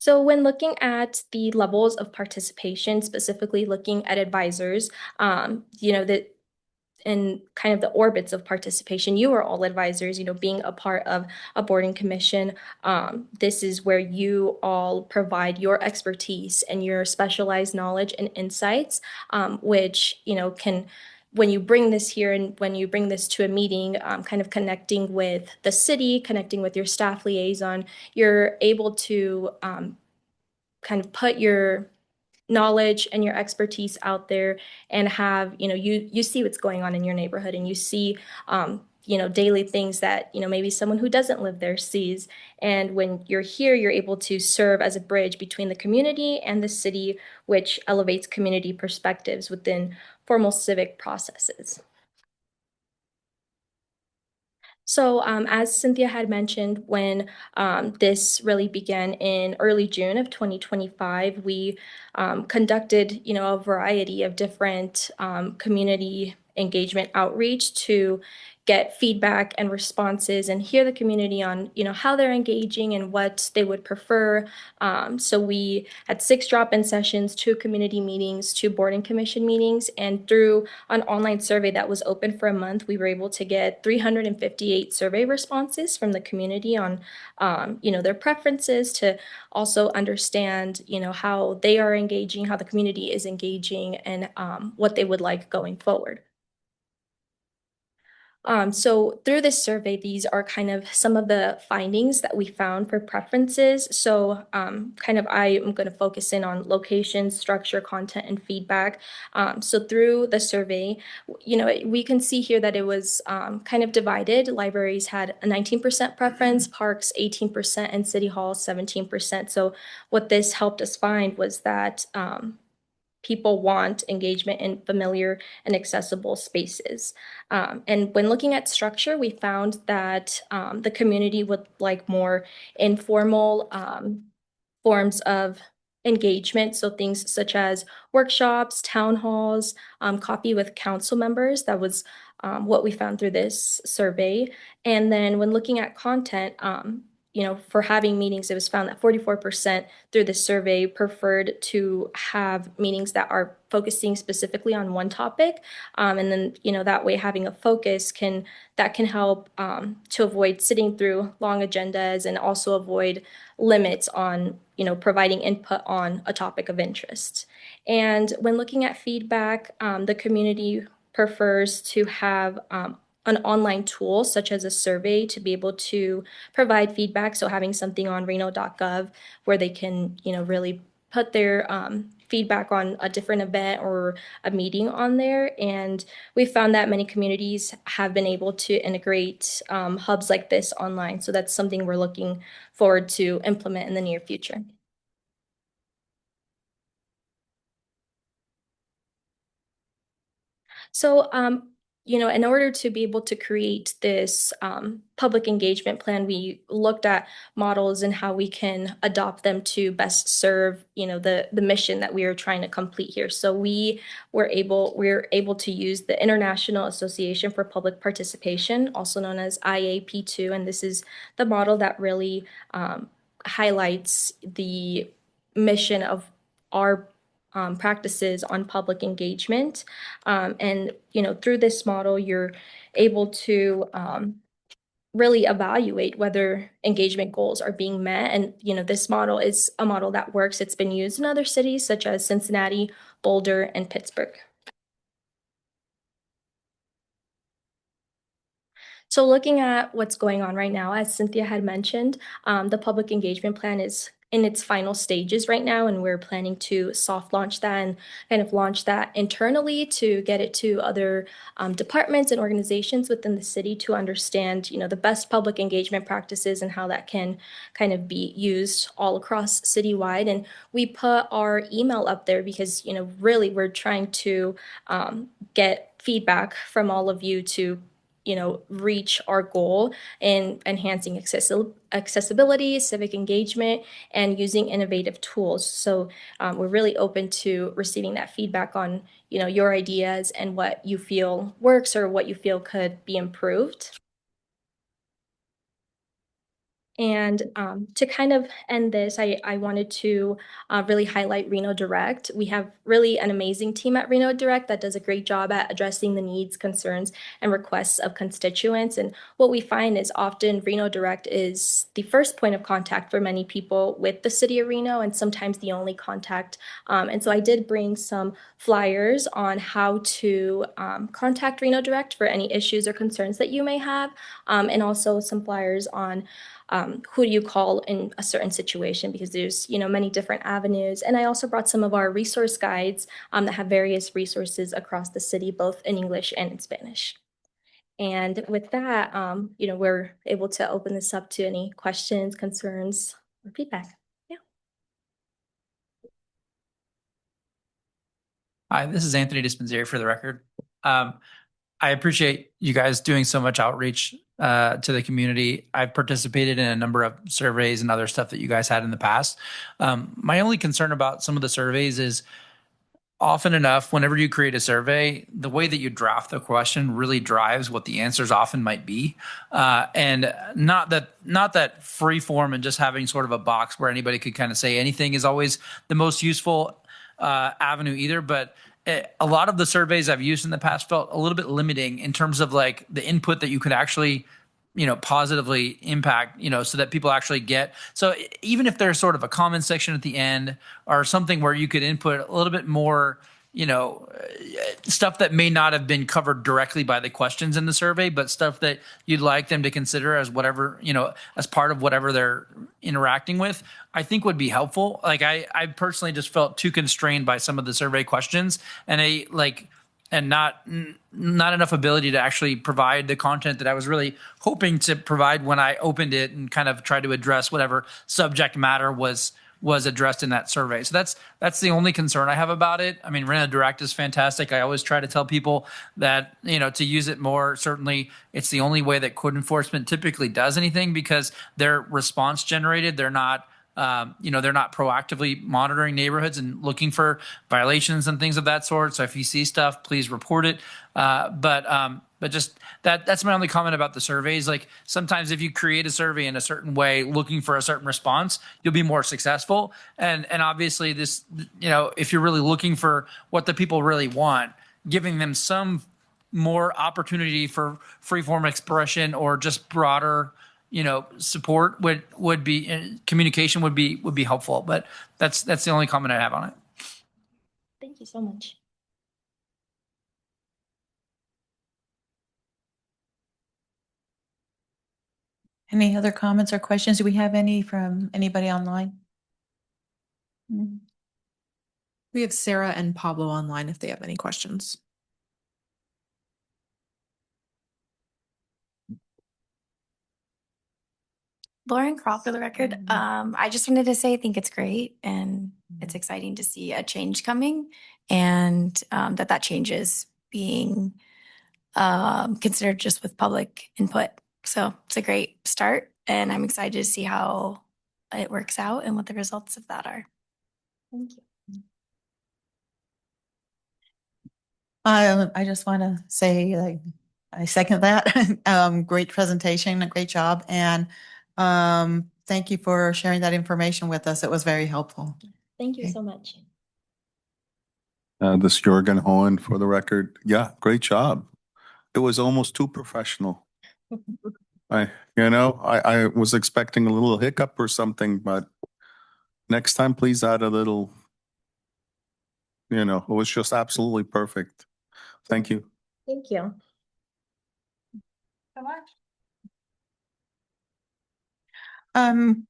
So when looking at the levels of participation, specifically looking at advisors, that in kind of the orbits of participation, you are all advisors, being a part of a boarding commission. This is where you all provide your expertise and your specialized knowledge and insights, which, can when you bring this here and when you bring this to a meeting, kind of connecting with the city, connecting with your staff liaison, you're able to kind of put your knowledge and your expertise out there and have you see what's going on in your neighborhood and you see daily things that maybe someone who doesn't live there sees, and when you're here you're able to serve as a bridge between the community and the city, which elevates community perspectives within formal civic processes. So, as Cynthia had mentioned, when this really began in early June of 2025, we conducted, a variety of different community engagement outreach to get feedback and responses and hear the community on, how they're engaging and what they would prefer. So we had 6 drop-in sessions, 2 community meetings, 2 boarding commission meetings, and through an online survey that was open for a month, we were able to get 358 survey responses from the community on, their preferences, to also understand, how they are engaging, how the community is engaging, and what they would like going forward. So through this survey, these are kind of some of the findings that we found for preferences. So I am going to focus in on location, structure, content, and feedback. So through the survey, we can see here that it was kind of divided. Libraries had a 19% preference, parks 18%, and city hall 17%. So what this helped us find was that people want engagement in familiar and accessible spaces. And when looking at structure, we found that the community would like more informal forms of engagement. So things such as workshops, town halls, coffee with council members. That was what we found through this survey. And then when looking at content, for having meetings, it was found that 44% through the survey preferred to have meetings that are focusing specifically on one topic. And then, that way having a focus can help to avoid sitting through long agendas and also avoid limits on, providing input on a topic of interest. And when looking at feedback, the community prefers to have an online tool such as a survey to be able to provide feedback. So having something on Reno.Gov where they can, really put their feedback on a different event or a meeting on there. And we found that many communities have been able to integrate hubs like this online. So that's something we're looking forward to implement in the near future. So, in order to be able to create this public engagement plan, we looked at models and how we can adopt them to best serve, the mission that we are trying to complete here. So we're able to use the International Association for Public Participation, also known as IAP2, and this is the model that really highlights the mission of our practices on public engagement. And, through this model, you're able to really evaluate whether engagement goals are being met. And, this model is a model that works. It's been used in other cities such as Cincinnati, Boulder, and Pittsburgh. So looking at what's going on right now, as Cynthia had mentioned, the public engagement plan is in its final stages right now, and we're planning to soft launch that and kind of launch that internally to get it to other departments and organizations within the city to understand, the best public engagement practices and how that can kind of be used all across citywide. And we put our email up there because, really we're trying to get feedback from all of you to reach our goal in enhancing accessibility, civic engagement, and using innovative tools. So we're really open to receiving that feedback on, your ideas and what you feel works or what you feel could be improved. And to kind of end this, I wanted to really highlight Reno Direct. We have really an amazing team at Reno Direct that does a great job at addressing the needs, concerns, and requests of constituents. And what we find is often Reno Direct is the first point of contact for many people with the city of Reno, and sometimes the only contact. And so I did bring some flyers on how to contact Reno Direct for any issues or concerns that you may have, and also some flyers on who do you call in a certain situation, because there's many different avenues. And I also brought some of our resource guides that have various resources across the city, both in English and in Spanish. And with that, we're able to open this up to any questions, concerns, or feedback. Yeah. Hi, this is Anthony Dispensary for the record. I appreciate you guys doing so much outreach to the community. I've participated in a number of surveys and other stuff that you guys had in the past. My only concern about some of the surveys is often enough, whenever you create a survey, the way that you draft the question really drives what the answers often might be. And not that free form and just having sort of a box where anybody could kind of say anything is always the most useful avenue either. But a lot of the surveys I've used in the past felt a little bit limiting in terms of like the input that you could actually positively impact, so that people actually get. So even if there's sort of a comment section at the end or something where you could input a little bit more, stuff that may not have been covered directly by the questions in the survey, but stuff that you'd like them to consider as whatever, as part of whatever they're interacting with, I think would be helpful. Like I personally just felt too constrained by some of the survey questions, and not enough ability to actually provide the content that I was really hoping to provide when I opened it and kind of tried to address whatever subject matter was addressed in that survey. So that's the only concern I have about it. I mean, Reno Direct is fantastic. I always try to tell people that, to use it more. Certainly, it's the only way that code enforcement typically does anything, because they're response generated. They're not they're not proactively monitoring neighborhoods and looking for violations and things of that sort. So if you see stuff, please report it. But just that's my only comment about the surveys. Like sometimes if you create a survey in a certain way, looking for a certain response, you'll be more successful. And obviously this, if you're really looking for what the people really want, giving them some more opportunity for free form expression or just broader support would be communication would be helpful. But that's the only comment I have on it. Thank you so much. Any other comments or questions? Do we have any from anybody online? We have Sarah and Pablo online if they have any questions. Lauren Crawl for the record. I just wanted to say I think it's great, and it's exciting to see a change coming, and that change is being considered just with public input. So it's a great start, and I'm excited to see how it works out and what the results of that are. Thank you. I just want to say, I second that. Great presentation, a great job, and thank you for sharing that information with us. It was very helpful. Thank you so much. This is Jürgen Hohen for the record. Yeah, great job. It was almost too professional. I was expecting a little hiccup or something, but next time, please add a little, it was just absolutely perfect. Thank you. Thank you. So much.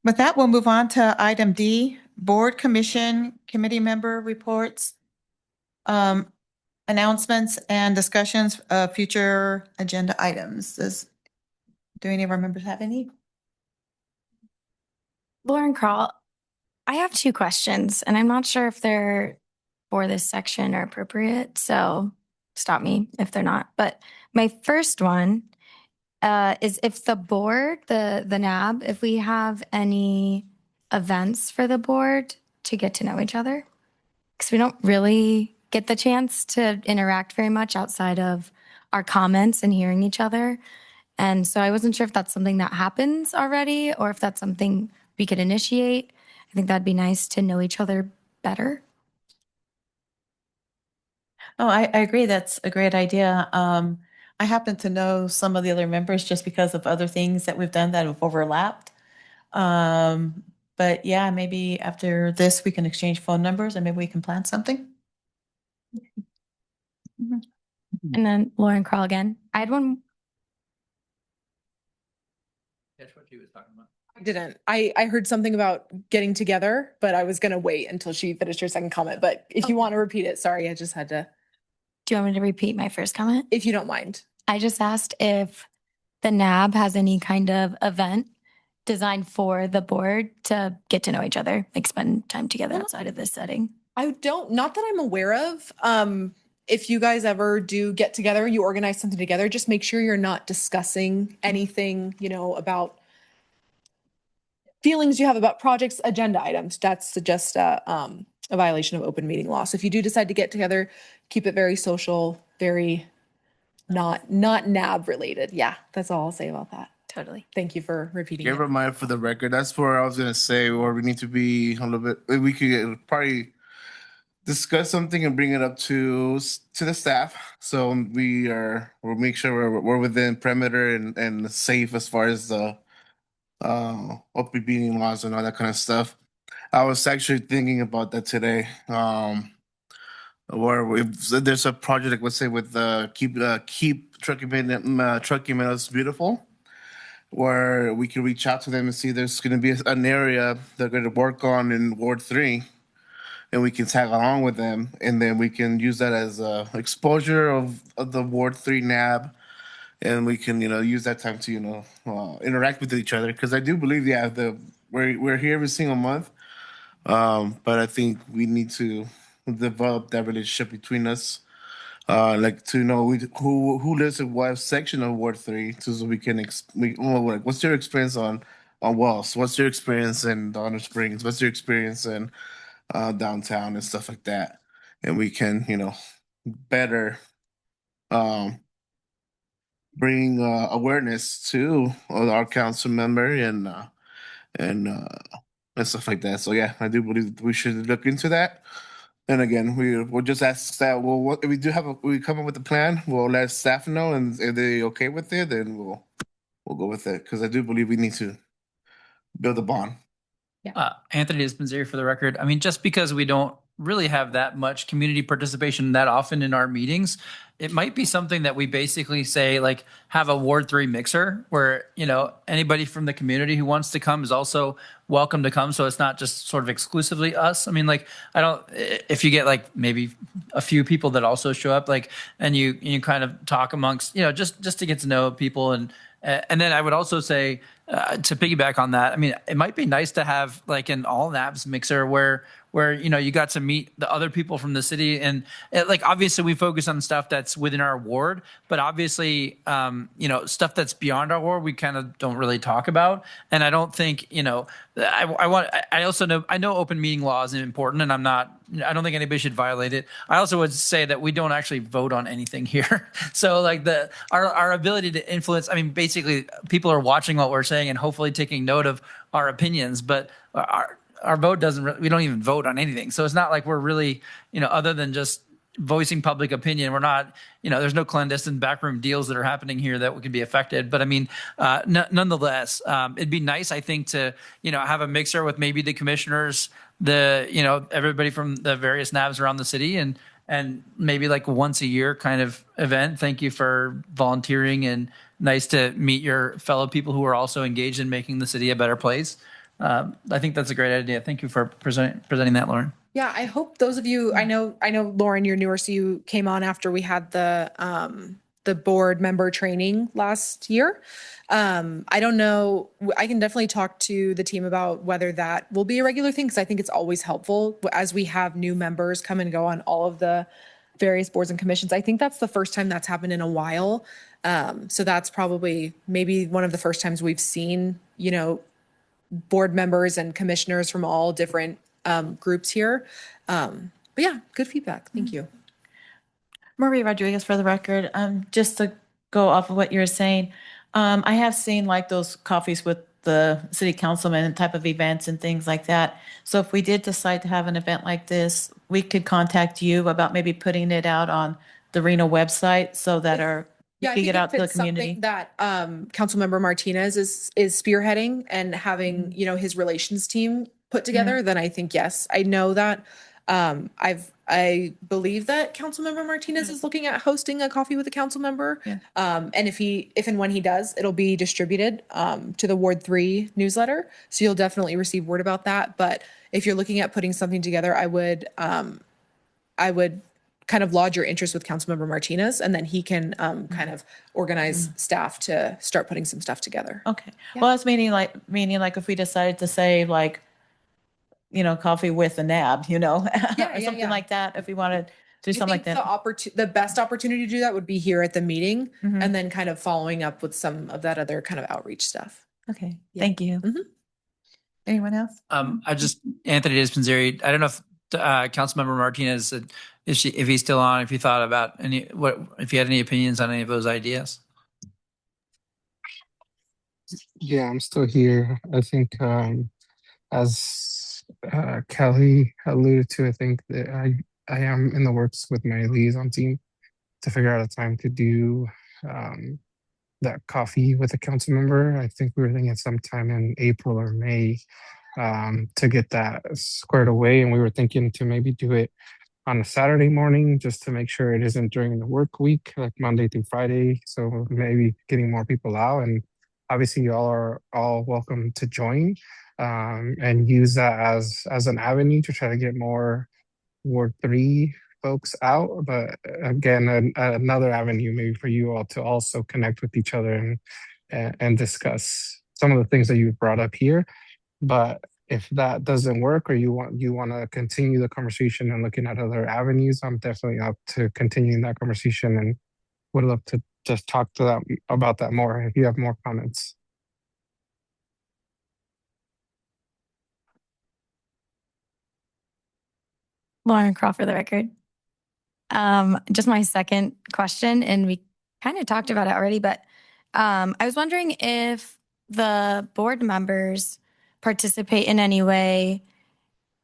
With that, we'll move on to item D, board, commission, committee member reports, announcements and discussions of future agenda items. Do any of our members have any? Lauren Crawl, I have 2 questions, and I'm not sure if they're for this section or appropriate, so stop me if they're not. But my first one is if the board, the NAB, if we have any events for the board to get to know each other, because we don't really get the chance to interact very much outside of our comments and hearing each other. And so I wasn't sure if that's something that happens already or if that's something we could initiate. I think that'd be nice to know each other better. Oh, I agree. That's a great idea. I happen to know some of the other members just because of other things that we've done that have overlapped. Um, but yeah, maybe after this, we can exchange phone numbers and maybe we can plan something. And then Lauren Crawl again. I had one. That's what she was talking about. I didn't. I heard something about getting together, but I was going to wait until she finished her second comment. But if you want to repeat it, sorry, I just had to, Do you want me to repeat my first comment? if you don't mind. I just asked if the NAB has any kind of event designed for the board to get to know each other, like spend time together outside of this setting. I don't, not that I'm aware of. If you guys ever do get together, you organize something together, just make sure you're not discussing anything, about feelings you have about projects, agenda items. That's just a violation of open meeting law. So if you do decide to get together, keep it very social, very not NAB related. Yeah, that's all I'll say about that. Totally. Thank you for repeating it. Never mind for the record. That's where I was gonna say, or we need to be a little bit. We could probably discuss something and bring it up to the staff, so we'll make sure we're within perimeter and safe as far as the open meeting laws and all that kind of stuff. I was actually thinking about that today. Or if there's a project, like let's say with keep trucking minutes beautiful, where we can reach out to them and see there's going to be an area they're going to work on in Ward 3, and we can tag along with them, and then we can use that as exposure of the Ward 3 NAB, and we can use that time to interact with each other, because I do believe we're here every single month, but I think we need to develop that relationship between us. Like to know who lives in what section of Ward 3, so we can like, what's your experience on Wells? What's your experience in Donner Springs? What's your experience in downtown and stuff like that? And we can better bring awareness to our council member and stuff like that. So yeah, I do believe that we should look into that. And again, we'll just ask staff. Well, what if we come up with a plan? We'll let staff know, and if they're okay with it, then we'll go with it. Because I do believe we need to build a bond. Anthony Espenzier for the record. I mean, just because we don't really have that much community participation that often in our meetings, it might be something that we basically say, like, have a Ward 3 mixer where, anybody from the community who wants to come is also welcome to come. So it's not just sort of exclusively us. I mean, like, if you get like maybe a few people that also show up, like, and you kind of talk amongst, just to get to know people. And then I would also say, to piggyback on that, I mean, it might be nice to have like an all NABs mixer where you got to meet the other people from the city, and like obviously we focus on stuff that's within our ward, but obviously stuff that's beyond our ward we kind of don't really talk about. And I don't think I also know open meeting law is important, and I don't think anybody should violate it. I also would say that we don't actually vote on anything here. So like our ability to influence, I mean, basically people are watching what we're saying and hopefully taking note of our opinions, but our vote we don't even vote on anything. So it's not like we're really, other than just voicing public opinion, we're not, there's no clandestine backroom deals that are happening here that could be affected. But I mean, nonetheless, it'd be nice, I think, to, have a mixer with maybe the commissioners, everybody from the various NABs around the city, and maybe like once a year kind of event. Thank you for volunteering, and nice to meet your fellow people who are also engaged in making the city a better place. I think that's a great idea. Thank you for presenting that, Lauren. Yeah, I hope those of you, I know, Lauren, you're newer, so you came on after we had the board member training last year. I don't know. I can definitely talk to the team about whether that will be a regular thing, because I think it's always helpful as we have new members come and go on all of the various boards and commissions. I think that's the first time that's happened in a while. So that's probably maybe one of the first times we've seen, board members and commissioners from all different groups here. But yeah, good feedback. Thank you. Marie Rodriguez for the record. Just to go off of what you were saying, I have seen like those coffees with the city councilman and type of events and things like that. So if we did decide to have an event like this, we could contact you about maybe putting it out on the Reno website so that we Yeah, I could think get out if to the it's something community. that Councilmember Martinez is spearheading and having, his relations team put together, then I think yes. I know that I believe that Councilmember Martinez is looking at hosting a coffee with a council member. Yeah. And if and when he does, it'll be distributed to the Ward 3 newsletter. So you'll definitely receive word about that. But if you're looking at putting something together, I would kind of lodge your interest with Councilmember Martinez, and then he can kind of organize staff to start putting some stuff together. Okay. Yeah. Well, that's meaning like if we decided to say like, coffee with a nab, or something like that, if we wanted to do I something like think that. the best opportunity to do that would be here at the meeting, Mhm. and then kind of following up with some of that other kind of outreach stuff. Okay. Yeah. Thank you. Mhm. Anyone else? Anthony Dispensary. I don't know if Councilmember Martinez, if he's still on, if you thought about if you had any opinions on any of those ideas. Yeah, I'm still here. I think, as Kelly alluded to, I think that I am in the works with my liaison team to figure out a time to do that coffee with a council member. I think we were thinking sometime in April or May to get that squared away. And we were thinking to maybe do it on a Saturday morning just to make sure it isn't during the work week, like Monday through Friday. So maybe getting more people out. And obviously, you all are all welcome to join and use that as an avenue to try to get more Ward 3 folks out. But again, another avenue maybe for you all to also connect with each other and discuss some of the things that you've brought up here. But if that doesn't work or you want to continue the conversation and looking at other avenues, I'm definitely up to continuing that conversation and would love to just talk to that about that more if you have more comments. Lauren Craw for the record. Just my second question, and we kind of talked about it already, but I was wondering if the board members participate in any way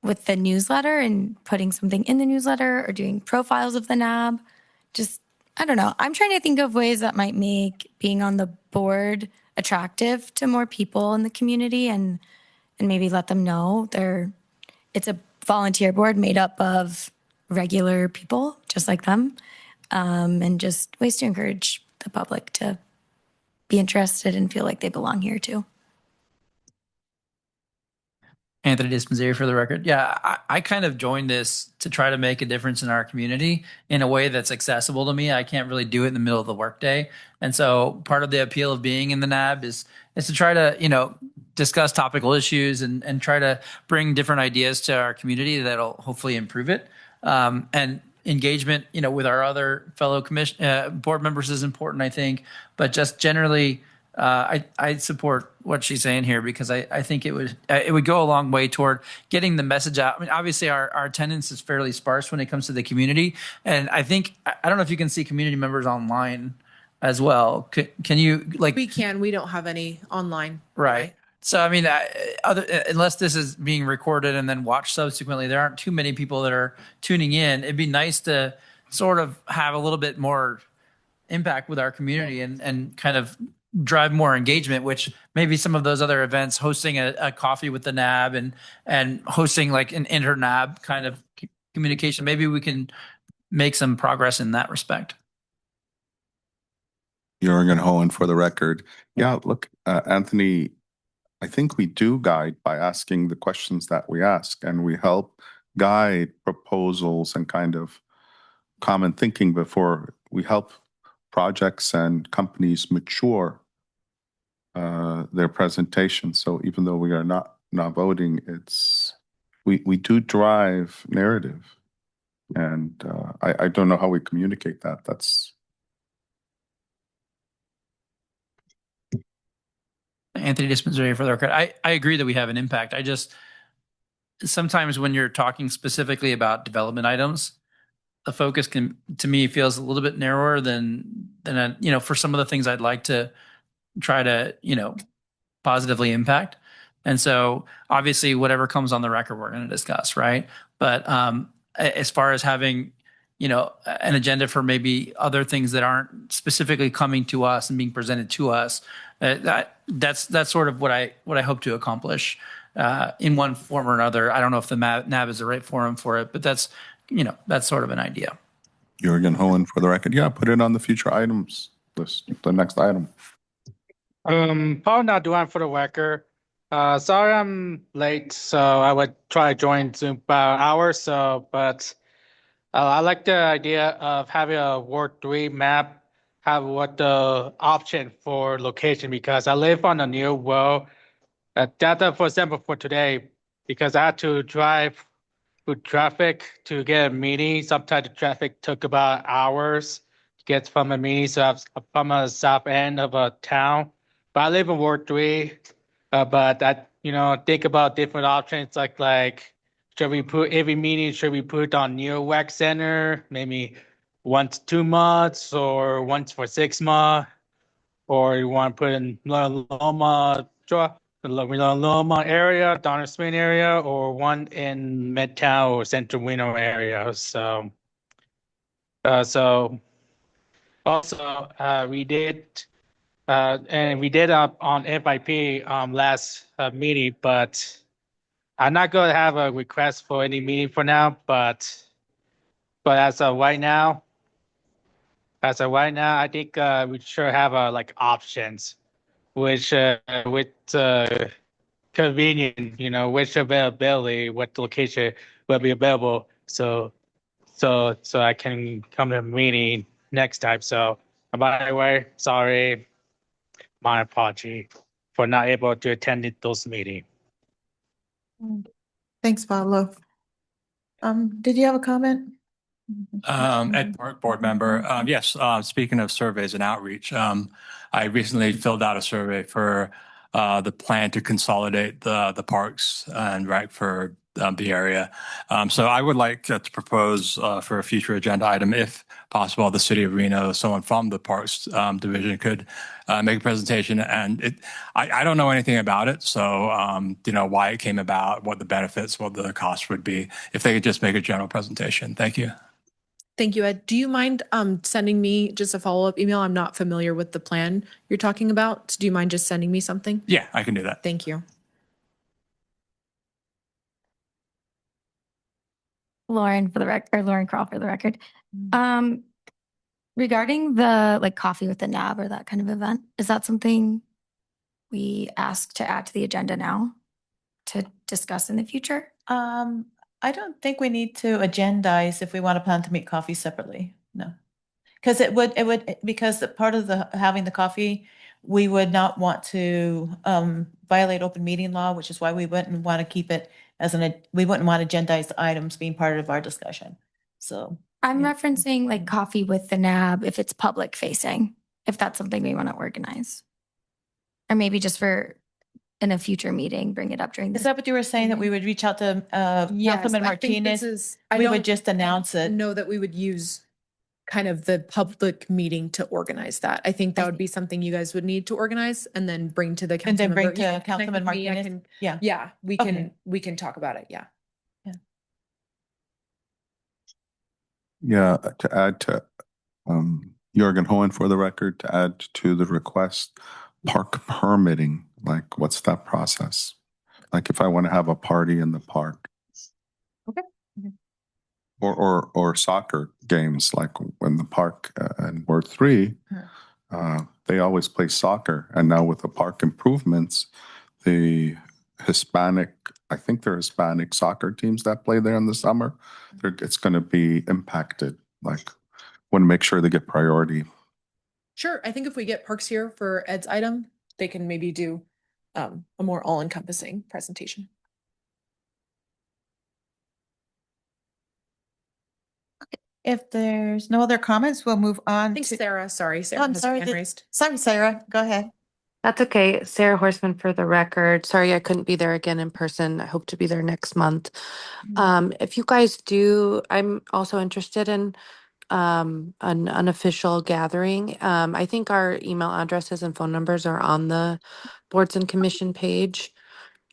with the newsletter and putting something in the newsletter or doing profiles of the NAB. Just, I don't know. I'm trying to think of ways that might make being on the board attractive to more people in the community and maybe let them know it's a volunteer board made up of regular people just like them, and just ways to encourage the public to be interested and feel like they belong here too. Anthony Dispensary for the record. Yeah, I kind of joined this to try to make a difference in our community in a way that's accessible to me. I can't really do it in the middle of the workday. And so part of the appeal of being in the NAB is to try to, discuss topical issues and try to bring different ideas to our community that'll hopefully improve it. And engagement, with our other fellow board members is important, I think, but just generally, I support what she's saying here because I think it would go a long way toward getting the message out. I mean, obviously our attendance is fairly sparse when it comes to the community, and I don't know if you can see community members online as well. Can you We don't have any online. Right. So I mean, unless this is being recorded and then watched subsequently, there aren't too many people that are tuning in. It'd be nice to sort of have a little bit more impact with our community and kind of drive more engagement, which maybe some of those other events, hosting a coffee with the NAB and hosting like an inter-NAB kind of communication, maybe we can make some progress in that respect. Jürgen Hohen for the record. Yeah, look, Anthony, I think we do guide by asking the questions that we ask, and we help guide proposals and kind of common thinking before we help projects and companies mature their presentation. So even though we are not voting, we do drive narrative, and I don't know how we communicate that. That's Anthony Dispensary for the record. I agree that we have an impact. I just sometimes when you're talking specifically about development items, the focus to me feels a little bit narrower than for some of the things I'd like to try to, positively impact. And so obviously whatever comes on the record, we're going to discuss, right? But as far as having, an agenda for maybe other things that aren't specifically coming to us and being presented to us, that's sort of what I hope to accomplish in one form or another. I don't know if the NAB is the right forum for it, but that's sort of an idea. Jürgen Hohen for the record. Yeah, put it on the future items list, the next item. Paul Naduan for the record. Sorry I'm late, so I would try to join Zoom about an hour or so, but I like the idea of having a Ward 3 map, have what the option for location, because I live on a new road. Data, for example, for today, because I had to drive with traffic to get a meeting. Sometimes the traffic took about hours to get from a meeting. So I'm from a south end of a town, but I live in Ward 3. But I, think about different options like should we put every meeting, should we put on near WAC center, maybe once 2 months or once for 6 months, or you want to put in Loma, the Loma area, Donner Spring area, or one in Midtown or Central Reno area. So also we did and we did up on FIP last meeting, but I'm not going to have a request for any meeting for now. But as of right now, I think we should have like options, which with convenient, which availability, what location will be available. So I can come to a meeting next time. So by the way, sorry, my apology for not able to attend those meetings. Thanks, Pablo. Did you have a comment? Ed Park, board member. Yes, speaking of surveys and outreach, I recently filled out a survey for the plan to consolidate the parks and rec for the area. So I would like to propose for a future agenda item, if possible, the city of Reno, someone from the parks division could make a presentation. And I don't know anything about it. So, why it came about, what the benefits, what the cost would be, if they could just make a general presentation. Thank you. Thank you, Ed. Do you mind sending me just a follow-up email? I'm not familiar with the plan you're talking about. So do you mind just sending me something? Yeah, I can do that. Thank you. Lauren Crawl for the record. Regarding the coffee with the NAB or that kind of event, is that something we ask to add to the agenda now to discuss in the future? I don't think we need to agendize if we want to plan to meet coffee separately. No. Because it would, because part of having the coffee, we would not want to violate open meeting law, which is why we wouldn't want to keep it we wouldn't want agendized items being part of our discussion. So I'm referencing coffee with the NAB if it's public facing, if that's something we want to organize. Or maybe just for in a future meeting, bring it up during. Is that what you were saying, that we would reach out to Councilman Martinez? We would just announce it. Know that we would use kind of the public meeting to organize that. I think that would be something you guys would need to organize and then bring to the council. And then bring member. to Councilman Martinez. Yeah, we can talk about it. Yeah. Yeah, to add to Jürgen Hohen for the record, to add to the request, park permitting, like what's that process? Like if I want to have a party in the park. Okay. Or soccer games, like when the park in Ward 3, they always play soccer. And now with the park improvements, the I think they're Hispanic soccer teams that play there in the summer. It's going to be impacted. Like, want to make sure they get priority. Sure. I think if we get Parks here for Ed's item, they can maybe do a more all-encompassing presentation. If there's no other comments, we'll move on. I think Sarah, sorry, Sarah I'm has sorry. her hand raised. Sorry, Sarah, go ahead. That's okay. Sarah Horseman for the record. Sorry I couldn't be there again in person. I hope to be there next month. If you guys do, I'm also interested in an unofficial gathering. I think our email addresses and phone numbers are on the boards and commission page.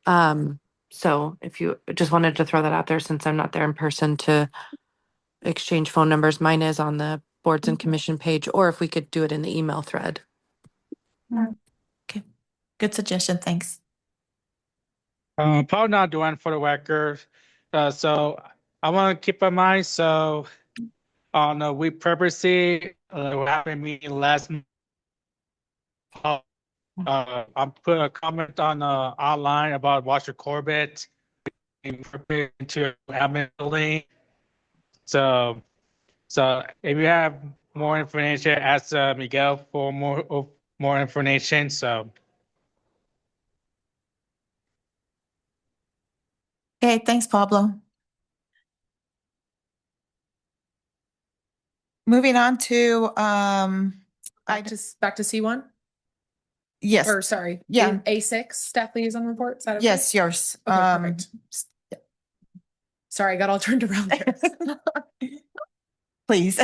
So if you just wanted to throw that out there, since I'm not there in person to exchange phone numbers, mine is on the boards and commission page, or if we could do it in the email thread. Okay, good suggestion. Thanks. Probably not doing for the record. So I want to keep in mind. So on we purposely we're having a meeting last month. I put a comment on online about Washer Corbett into admin building. So if you have more information, ask Miguel for more information. So. Okay, thanks, Pablo. Moving on to Back to C1. yes. Or sorry, Yeah. A6 staff liaison report. Is that okay? Yes, yours. Okay, perfect. Sorry, I got all turned around there. Please.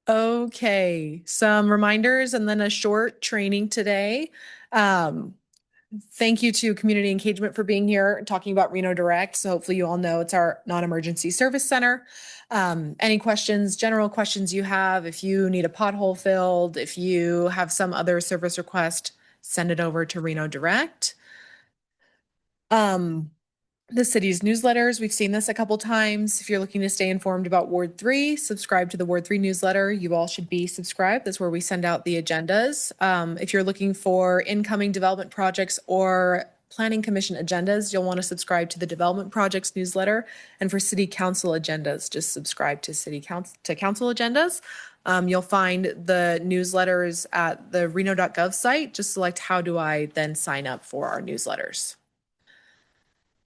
Okay, some reminders and then a short training today. Thank you to Community Engagement for being here and talking about Reno Direct. So hopefully you all know it's our non-emergency service center. Any questions, general questions you have, if you need a pothole filled, if you have some other service request, send it over to Reno Direct. The city's newsletters, we've seen this a couple times. If you're looking to stay informed about Ward 3, subscribe to the Ward 3 newsletter. You all should be subscribed. That's where we send out the agendas. If you're looking for incoming development projects or planning commission agendas, you'll want to subscribe to the development projects newsletter. And for city council agendas, just subscribe to council agendas. You'll find the newsletters at the Reno.Gov site. Just select how do I then sign up for our newsletters.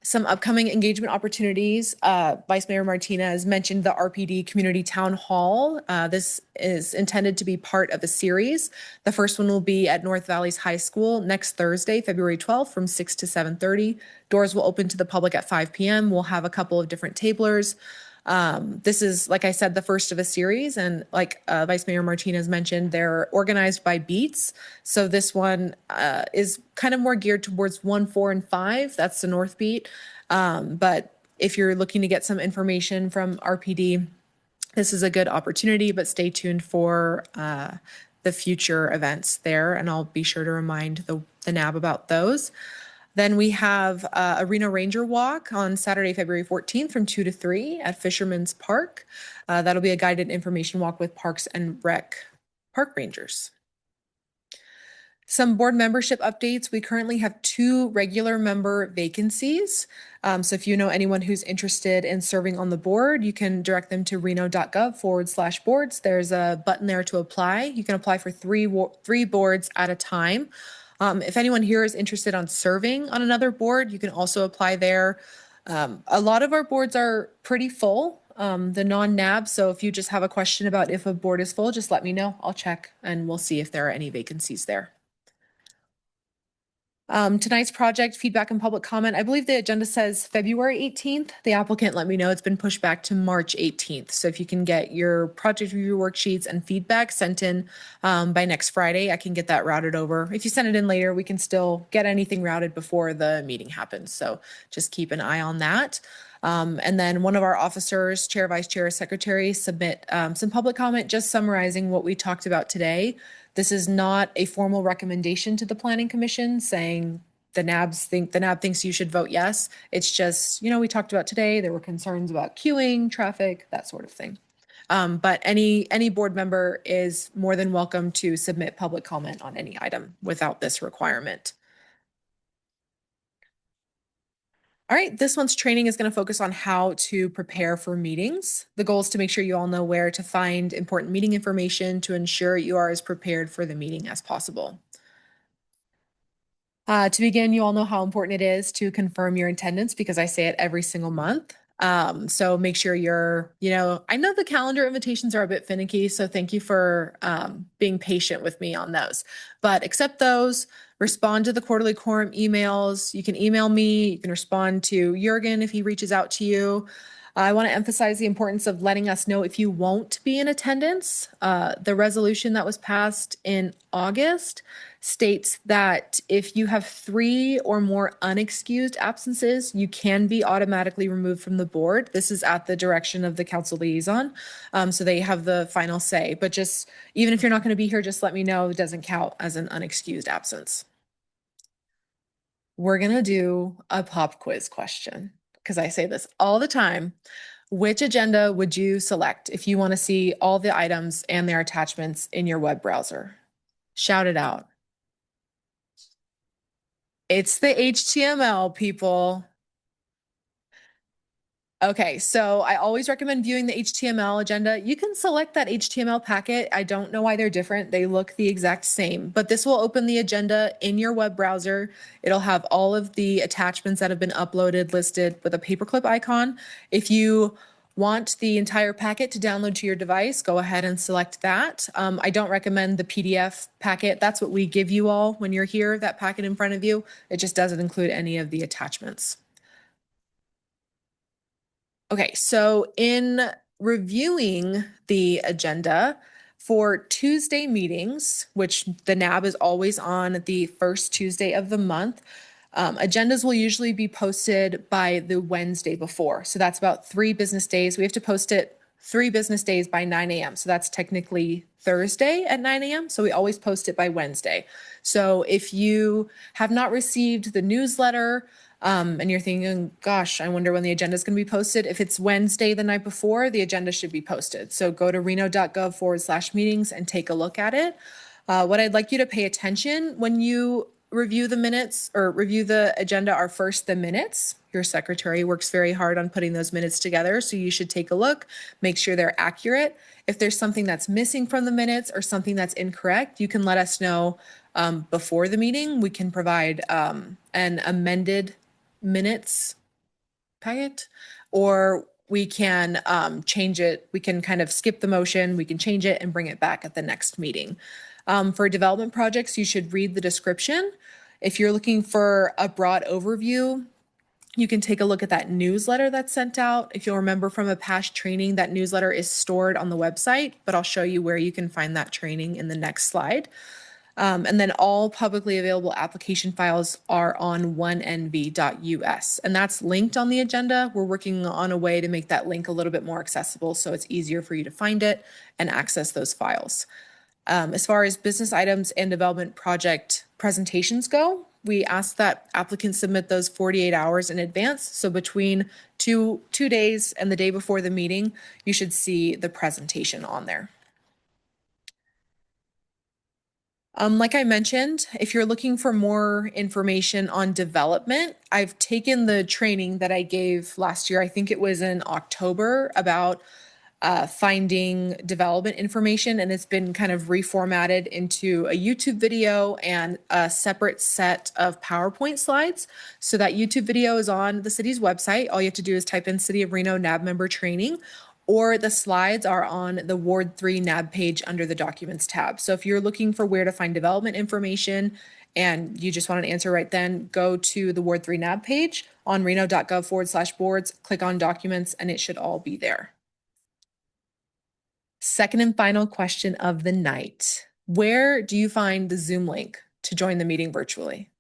Some upcoming engagement opportunities. Vice Mayor Martinez mentioned the RPD Community Town Hall. This is intended to be part of a series. The first one will be at North Valleys High School next Thursday, February 12th from 6 to 7:30. Doors will open to the public at 5 p.m. We'll have a couple of different tablers. This is, like I said, the first of a series. And like Vice Mayor Martinez mentioned, they're organized by beats. So this one is kind of more geared towards 1, 4, and 5. That's the North Beat. But if you're looking to get some information from RPD, this is a good opportunity, but stay tuned for the future events there. And I'll be sure to remind the NAB about those. Then we have a Reno Ranger Walk on Saturday, February 14th from 2 to 3 at Fisherman's Park. That'll be a guided information walk with Parks and Rec park rangers. Some board membership updates. We currently have 2 regular member vacancies. So if you know anyone who's interested in serving on the board, you can direct them to Reno.Gov/boards. There's a button there to apply. You can apply for 3 boards at a time. If anyone here is interested on serving on another board, you can also apply there. A lot of our boards are pretty full, the non-NAB. So if you just have a question about if a board is full, just let me know. I'll check and we'll see if there are any vacancies there. Tonight's project feedback and public comment. I believe the agenda says February 18th. The applicant let me know it's been pushed back to March 18th. So if you can get your project review worksheets and feedback sent in by next Friday, I can get that routed over. If you send it in later, we can still get anything routed before the meeting happens. So just keep an eye on that. And then one of our officers, chair, vice chair, secretary, submit some public comment just summarizing what we talked about today. This is not a formal recommendation to the Planning Commission saying the NAB thinks you should vote yes. It's just, we talked about today, there were concerns about queuing, traffic, that sort of thing. But any board member is more than welcome to submit public comment on any item without this requirement. All right, this month's training is going to focus on how to prepare for meetings. The goal is to make sure you all know where to find important meeting information to ensure you are as prepared for the meeting as possible. To begin, you all know how important it is to confirm your attendance because I say it every single month. So make sure I know the calendar invitations are a bit finicky, so thank you for being patient with me on those. But accept those, respond to the quarterly quorum emails. You can email me, you can respond to Jurgen if he reaches out to you. I want to emphasize the importance of letting us know if you won't be in attendance. The resolution that was passed in August states that if you have 3 or more unexcused absences, you can be automatically removed from the board. This is at the direction of the council liaison. So they have the final say, but just even if you're not going to be here, just let me know. It doesn't count as an unexcused absence. We're going to do a pop quiz question because I say this all the time. Which agenda would you select if you want to see all the items and their attachments in your web browser? Shout it out. It's the HTML, people. Okay, so I always recommend viewing the HTML agenda. You can select that HTML packet. I don't know why they're different. They look the exact same, but this will open the agenda in your web browser. It'll have all of the attachments that have been uploaded listed with a paperclip icon. If you want the entire packet to download to your device, go ahead and select that. I don't recommend the PDF packet. That's what we give you all when you're here, that packet in front of you. It just doesn't include any of the attachments. Okay, so in reviewing the agenda for Tuesday meetings, which the NAB is always on the first Tuesday of the month, agendas will usually be posted by the Wednesday before. So that's about 3 business days. We have to post it 3 business days by 9 a.m. So that's technically Thursday at 9 a.m. So we always post it by Wednesday. So if you have not received the newsletter, and you're thinking, gosh, I wonder when the agenda is going to be posted. If it's Wednesday the night before, the agenda should be posted. So go to Reno.Gov/meetings and take a look at it. What I'd like you to pay attention when you review the minutes or review the agenda are first the minutes. Your secretary works very hard on putting those minutes together. So you should take a look, make sure they're accurate. If there's something that's missing from the minutes or something that's incorrect, you can let us know before the meeting. We can provide an amended minutes packet, or we can change it. We can kind of skip the motion, we can change it and bring it back at the next meeting. For development projects, you should read the description. If you're looking for a broad overview, you can take a look at that newsletter that's sent out. If you'll remember from a past training, that newsletter is stored on the website, but I'll show you where you can find that training in the next slide. And then all publicly available application files are on onenv.us, and that's linked on the agenda. We're working on a way to make that link a little bit more accessible so it's easier for you to find it and access those files. As far as business items and development project presentations go, we ask that applicants submit those 48 hours in advance. So between two days and the day before the meeting, you should see the presentation on there. Like I mentioned, if you're looking for more information on development, I've taken the training that I gave last year. I think it was in October about finding development information, and it's been kind of reformatted into a YouTube video and a separate set of PowerPoint slides. So that YouTube video is on the city's website. All you have to do is type in City of Reno NAB member training, or the slides are on the Ward 3 NAB page under the Documents tab. So if you're looking for where to find development information and you just want an answer right then, go to the Ward 3 NAB page on Reno.Gov/boards, click on Documents, and it should all be there. Second and final question of the night. Where do you find the Zoom link to join the meeting virtually?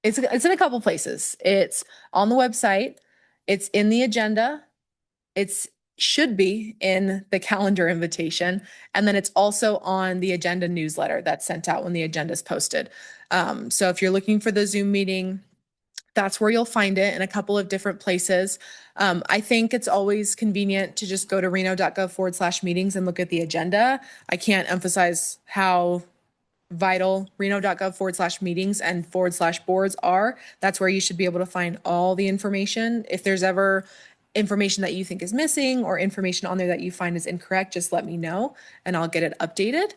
It's in a couple places. It's on the website. It's in the agenda. It's should be in the calendar invitation. And then it's also on the agenda newsletter that's sent out when the agenda is posted. So if you're looking for the Zoom meeting, that's where you'll find it in a couple of different places. I think it's always convenient to just go to Reno.Gov/meetings and look at the agenda. I can't emphasize how vital Reno.Gov/meetings and /boards are. That's where you should be able to find all the information. If there's ever information that you think is missing or information on there that you find is incorrect, just let me know and I'll get it updated.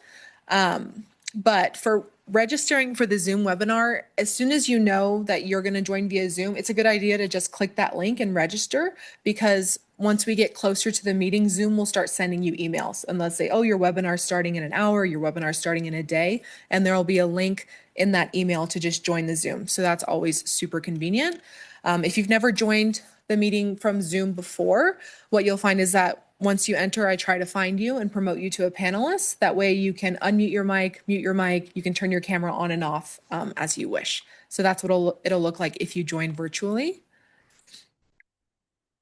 But for registering for the Zoom webinar, as soon as you know that you're going to join via Zoom, it's a good idea to just click that link and register, because once we get closer to the meeting, Zoom will start sending you emails and let's say, oh, your webinar's starting in an hour, your webinar's starting in a day, and there'll be a link in that email to just join the Zoom. So that's always super convenient. If you've never joined the meeting from Zoom before, what you'll find is that once you enter, I try to find you and promote you to a panelist. That way you can unmute your mic, mute your mic, you can turn your camera on and off as you wish. So that's what it'll look like if you join virtually.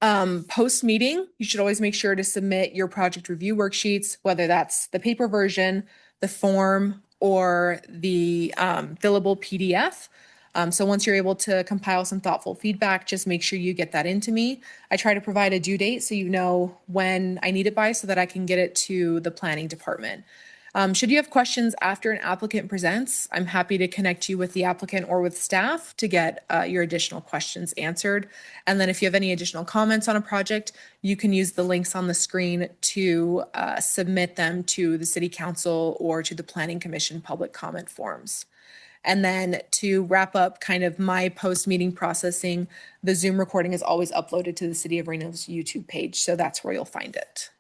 Post meeting, you should always make sure to submit your project review worksheets, whether that's the paper version, the form, or the fillable PDF. So once you're able to compile some thoughtful feedback, just make sure you get that into me. I try to provide a due date so you know when I need it by so that I can get it to the planning department. Should you have questions after an applicant presents, I'm happy to connect you with the applicant or with staff to get your additional questions answered. And then if you have any additional comments on a project, you can use the links on the screen to submit them to the City Council or to the Planning Commission public comment forms. And then to wrap up kind of my post-meeting processing, the Zoom recording is always uploaded to the City of Reno's YouTube page. So that's where you'll find it.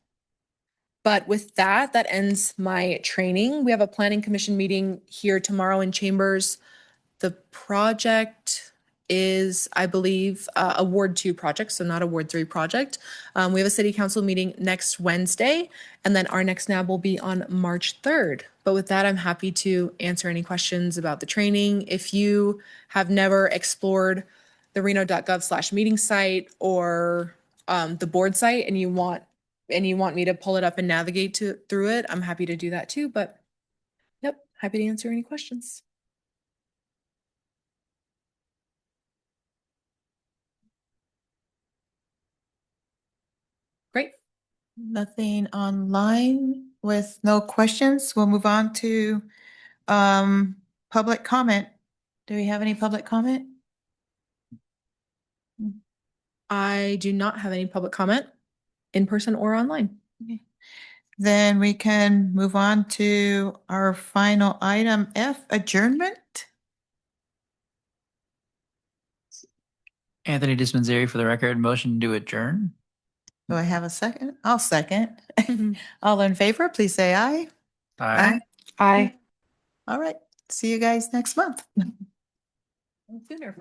But with that, that ends my training. We have a planning commission meeting here tomorrow in Chambers. The project is, I believe, a Ward 2 project, so not a Ward 3 project. We have a city council meeting next Wednesday, and then our next NAB will be on March 3rd. But with that, I'm happy to answer any questions about the training. If you have never explored the Reno.Gov/meeting site or the board site and you want me to pull it up and navigate through it, I'm happy to do that too. But yep, happy to answer any questions. Great. Nothing online with no questions. We'll move on to public comment. Do we have any public comment? I do not have any public comment in person or online. Okay. Then we can move on to our final item F, adjournment. Anthony Dispensary for the record, motion to adjourn. Do I have a second? I'll second. All in favor, please say aye. Aye. Aye. All right. See you guys next month. Sooner.